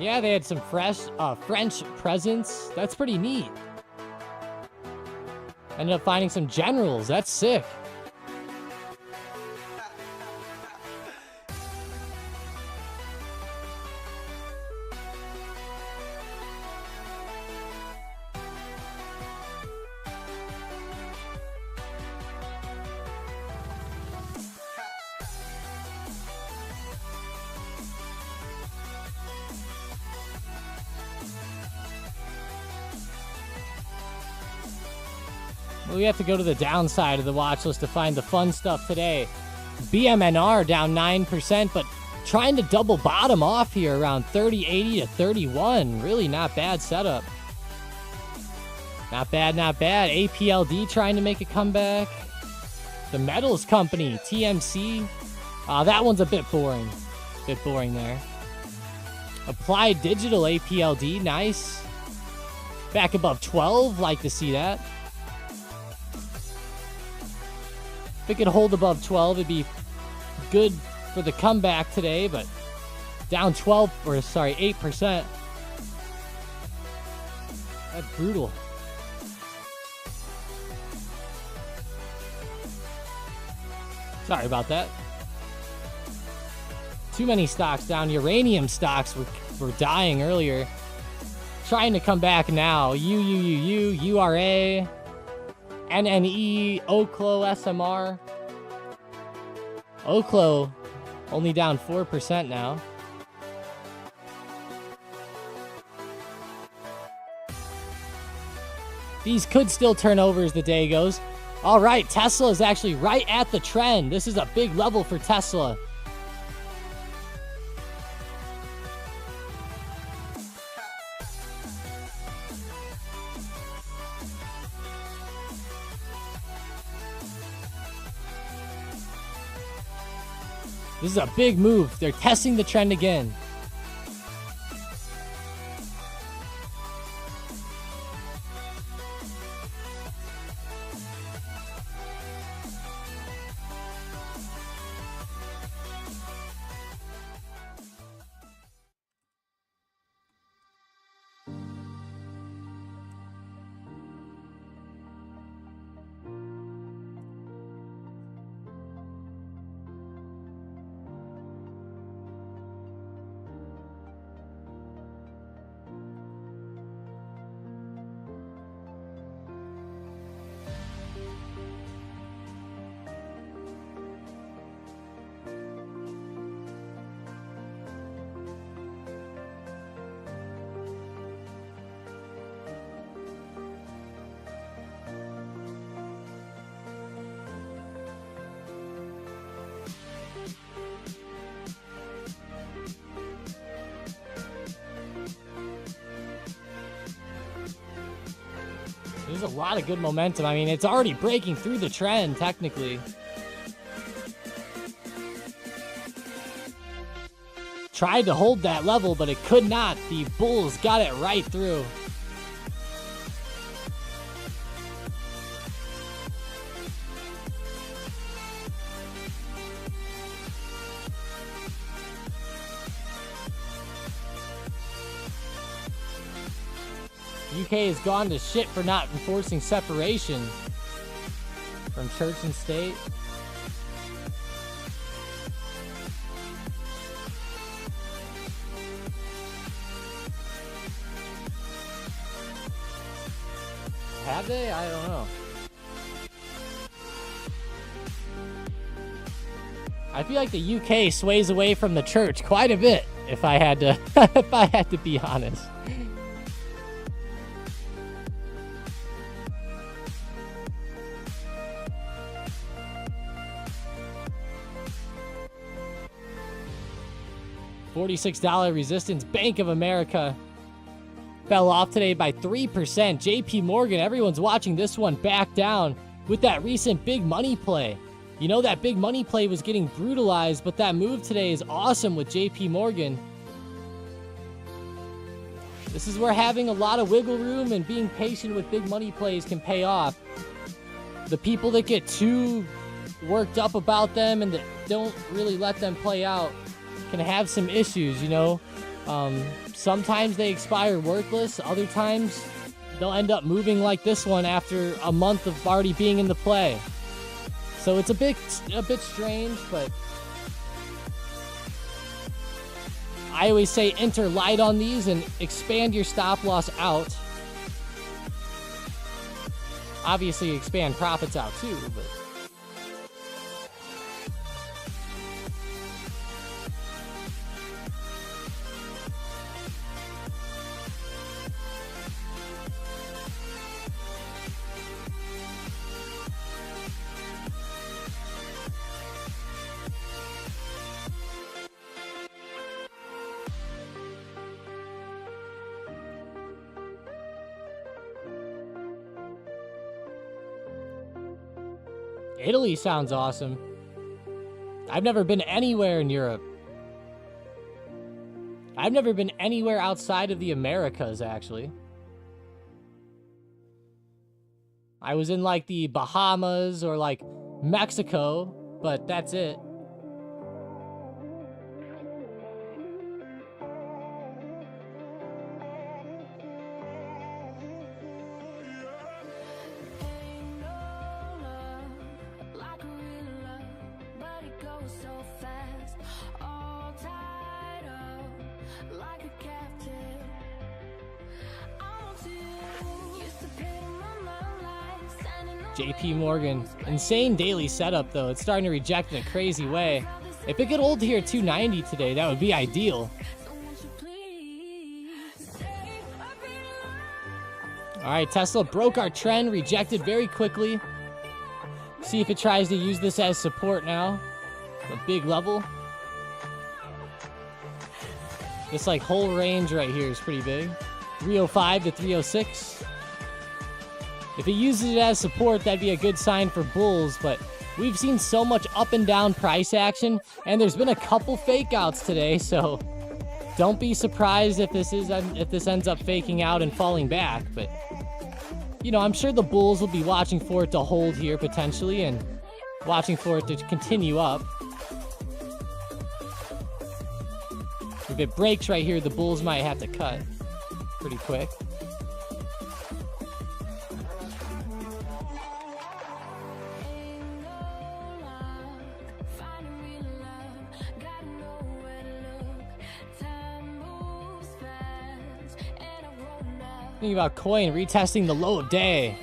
Yeah, they had some fresh French presents. That's pretty neat. Ended up finding some generals. That's sick. We have to go to the downside of the watch list to find the fun stuff today. BMNR down 9%, but trying to double bottom off here around 30.80 to 31. Really not bad setup. Not bad, not bad. APLD trying to make a comeback. The Metals Company, TMC. That one's a bit boring. Bit boring there. Applied Digital APLD, nice. Back above 12, like to see that. If it could hold above 12, it'd be good for the comeback today, but down 8%. That's brutal. Sorry about that. Too many stocks down. Uranium stocks were dying earlier. Trying to come back now. URA. NNE, Oklo, SMR. Oklo only down 4% now. These could still turn over as the day goes. All right, Tesla is actually right at the trend. This is a big level for Tesla. This is a big move. They're testing the trend again. There's a lot of good momentum. I mean, it's already breaking through the trend, technically. Tried to hold that level, but it could not. The bulls got it right through. UK has gone to shit for not enforcing separation from church and state. Have they? I don't know. I feel like the UK sways away from the church quite a bit, if I had to if I had to be honest. $46 resistance. Bank of America fell off today by 3%. JP Morgan, everyone's watching this one back down with that recent big money play. You know, that big money play was getting brutalized, but that move today is awesome with JP Morgan. This is where having a lot of wiggle room and being patient with big money plays can pay off. The people that get too worked up about them and that don't really let them play out can have some issues, you know. Sometimes they expire worthless. Other times they'll end up moving like this one after a month of already being in the play. So it's a bit strange, but I always say enter light on these and expand your stop loss out. Obviously expand profits out too, but Italy sounds awesome. I've never been anywhere in Europe. I've never been anywhere outside of the Americas, actually. I was in like the Bahamas or like Mexico, but that's it. JP Morgan. Insane daily setup, though. It's starting to reject in a crazy way. If it could hold here at 290 today, that would be ideal. All right, Tesla broke our trend, rejected very quickly. See if it tries to use this as support now. A big level. This like whole range right here is pretty big. 305 to 306. If it uses it as support, that'd be a good sign for bulls, but we've seen so much up and down price action, and there's been a couple fake outs today, so don't be surprised if this ends up faking out and falling back. But you know, I'm sure the bulls will be watching for it to hold here potentially and watching for it to continue up. If it breaks right here, the bulls might have to cut pretty quick. Thinking about coin retesting the low of day.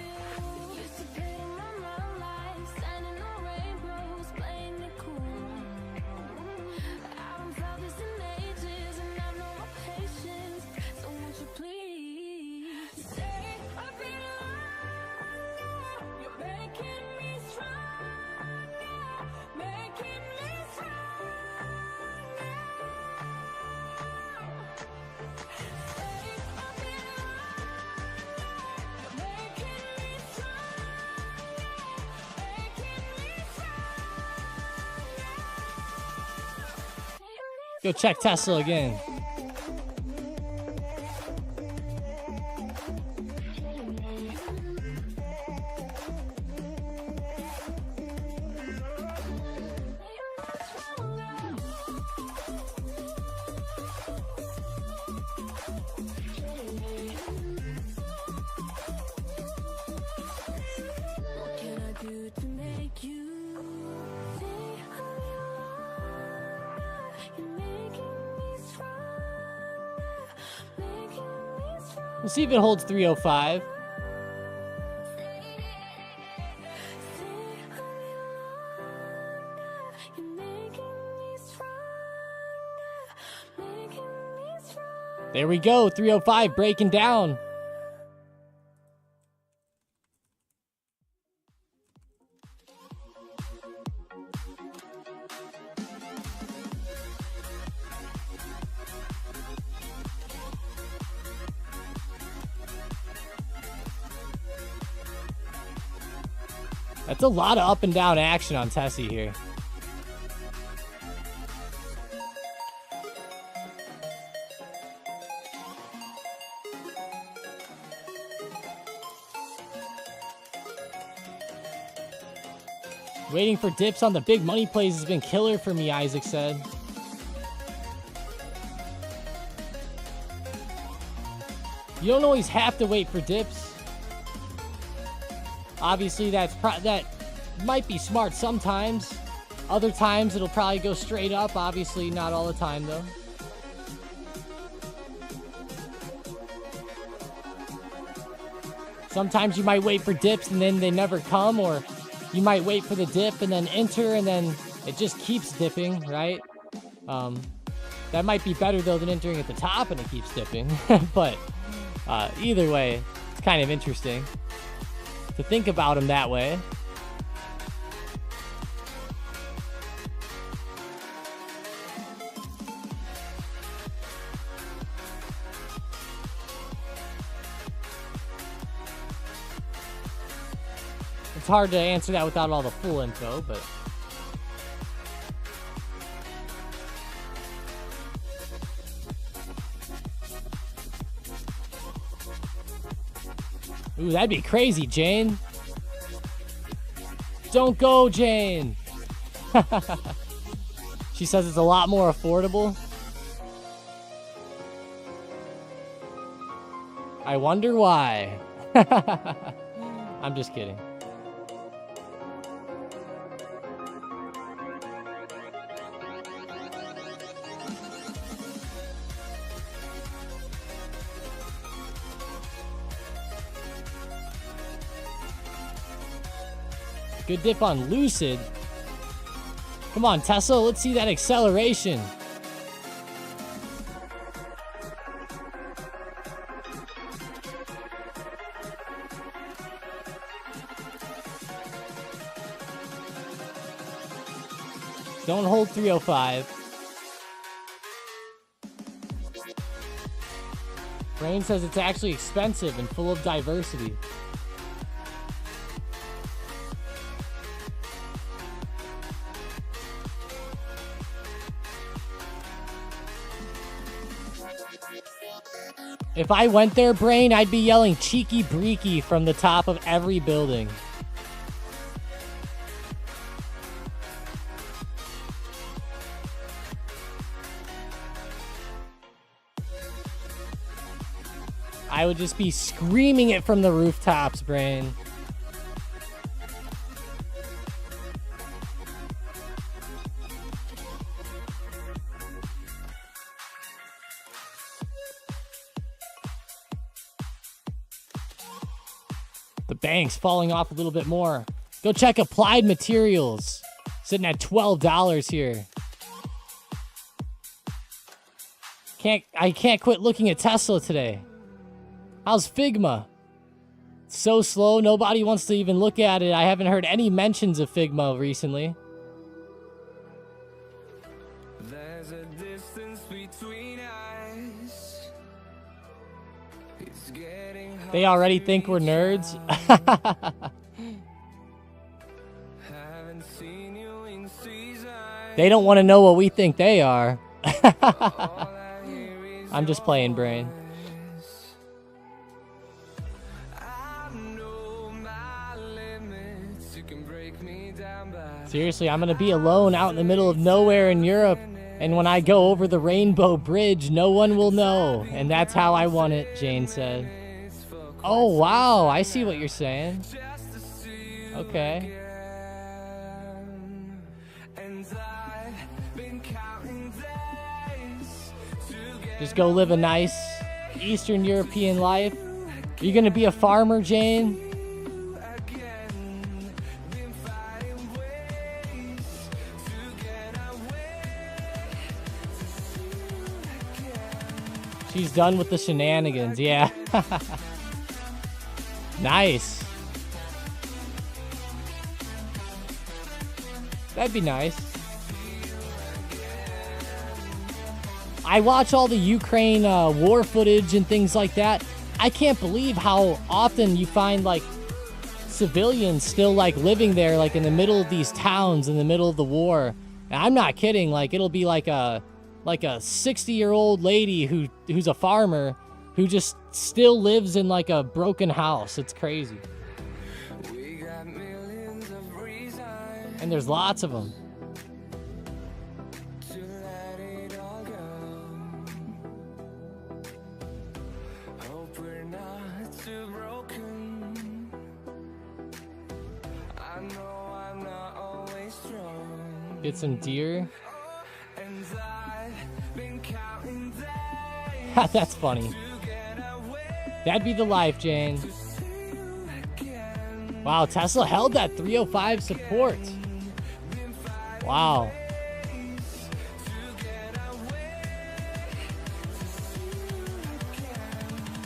Go check Tesla again. We'll see if it holds 305. There we go, 305 breaking down. That's a lot of up and down action on Tessie here. Waiting for dips on the big money plays has been killer for me, Isaac said. You don't always have to wait for dips. Obviously, that might be smart sometimes. Other times, it'll probably go straight up. Obviously, not all the time, though. Sometimes you might wait for dips and then they never come, or you might wait for the dip and then enter and then it just keeps dipping, right? That might be better, though, than entering at the top and it keeps dipping. But either way, it's kind of interesting to think about them that way. It's hard to answer that without all the full info, but... Ooh, that'd be crazy, Jane. Don't go, Jane. She says it's a lot more affordable. I wonder why. I'm just kidding. Good dip on Lucid. Come on, Tesla, let's see that acceleration. Don't hold 305. Brain says it's actually expensive and full of diversity. If I went there, Brain, I'd be yelling cheeky breeky from the top of every building. I would just be screaming it from the rooftops, Brain. The bank's falling off a little bit more. Go check Applied Materials. Sitting at $12 here. I can't quit looking at Tesla today. How's Figma? It's so slow, nobody wants to even look at it. I haven't heard any mentions of Figma recently.
There's a distance between us. It's getting hard.
They already think we're nerds.
Haven't seen you in season.
They don't want to know what we think they are.
All I hear is
I'm just playing, Brain.
I know my limits. You can break me down by
Seriously, I'm going to be alone out in the middle of nowhere in Europe. And when I go over the Rainbow Bridge, no one will know. And that's how I want it, Jane said. Oh, wow. I see what you're saying.
just to see you
Okay.
again. And I've been counting days to get
Just go live a nice Eastern European life. Are you going to be a farmer, Jane?
again. Been finding ways to get away.
She's done with the shenanigans, yeah. Nice. That'd be nice. I watch all the Ukraine war footage and things like that. I can't believe how often you find like civilians still like living there, like in the middle of these towns in the middle of the war. And I'm not kidding. Like it'll be like a 60-year-old lady who's a farmer who just still lives in like a broken house. It's crazy.
We got millions of reasons
And there's lots of them.
to let it all go. Hope we're not too broken. I know I'm not always strong,
Get some deer.
and I've been counting days
That's funny.
to get away.
That'd be the life, Jane.
See you again.
Wow, Tesla held that 305 support. Wow.
To get away.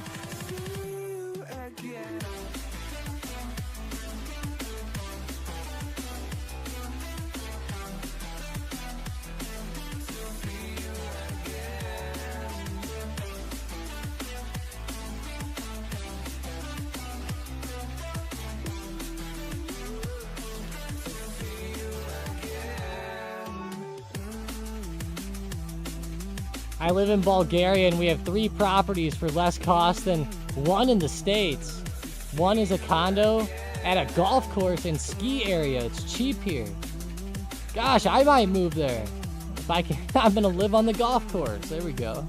See you again.
I live in Bulgaria and we have 3 properties for less cost than one in the States. One is a condo at a golf course and ski area. It's cheap here. Gosh, I might move there. If I can, I'm gonna live on the golf course. There we go.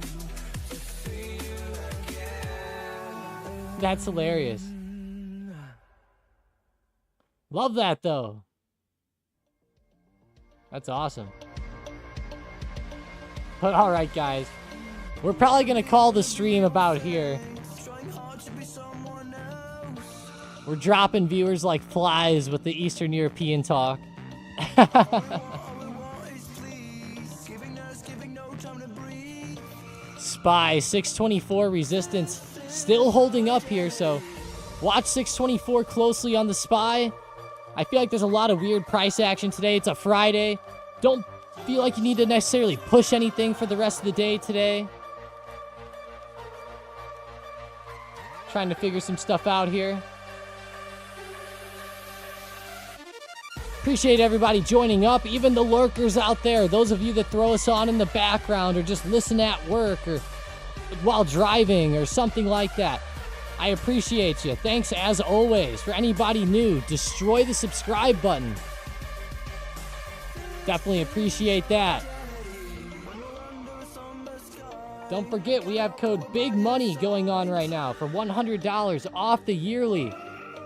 That's hilarious. Love that though. That's awesome. But all right, guys, we're probably gonna call the stream about here. We're dropping viewers like flies with the Eastern European talk. SPY 624 resistance still holding up here, so watch 624 closely on the SPY. I feel like there's a lot of weird price action today. It's a Friday. Don't feel like you need to necessarily push anything for the rest of the day today. Trying to figure some stuff out here. Appreciate everybody joining up, even the lurkers out there, those of you that throw us on in the background or just listen at work or while driving or something like that. I appreciate you. Thanks as always. For anybody new, destroy the subscribe button. Definitely appreciate that. Don't forget, we have code Big Money going on right now for $100 off the yearly.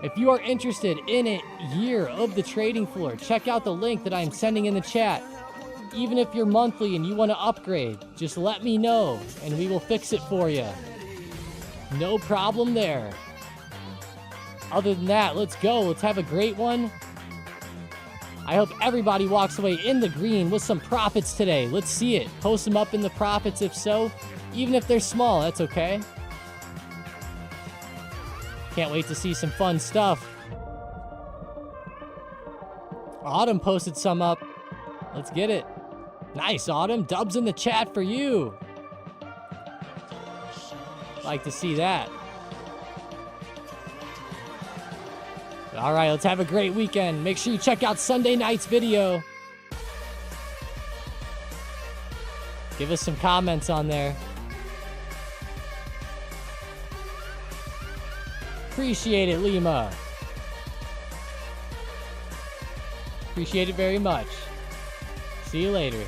If you are interested in a year of the trading floor, check out the link that I'm sending in the chat. Even if you're monthly and you want to upgrade, just let me know and we will fix it for you. No problem there. Other than that, let's go. Let's have a great one. I hope everybody walks away in the green with some profits today. Let's see it. Post them up in the profits if so. Even if they're small, that's okay. Can't wait to see some fun stuff. Autumn posted some up. Let's get it. Nice, Autumn. Dubs in the chat for you. Like to see that. All right, let's have a great weekend. Make sure you check out Sunday night's video. Give us some comments on there. Appreciate it, Lima. Appreciate it very much. See you later.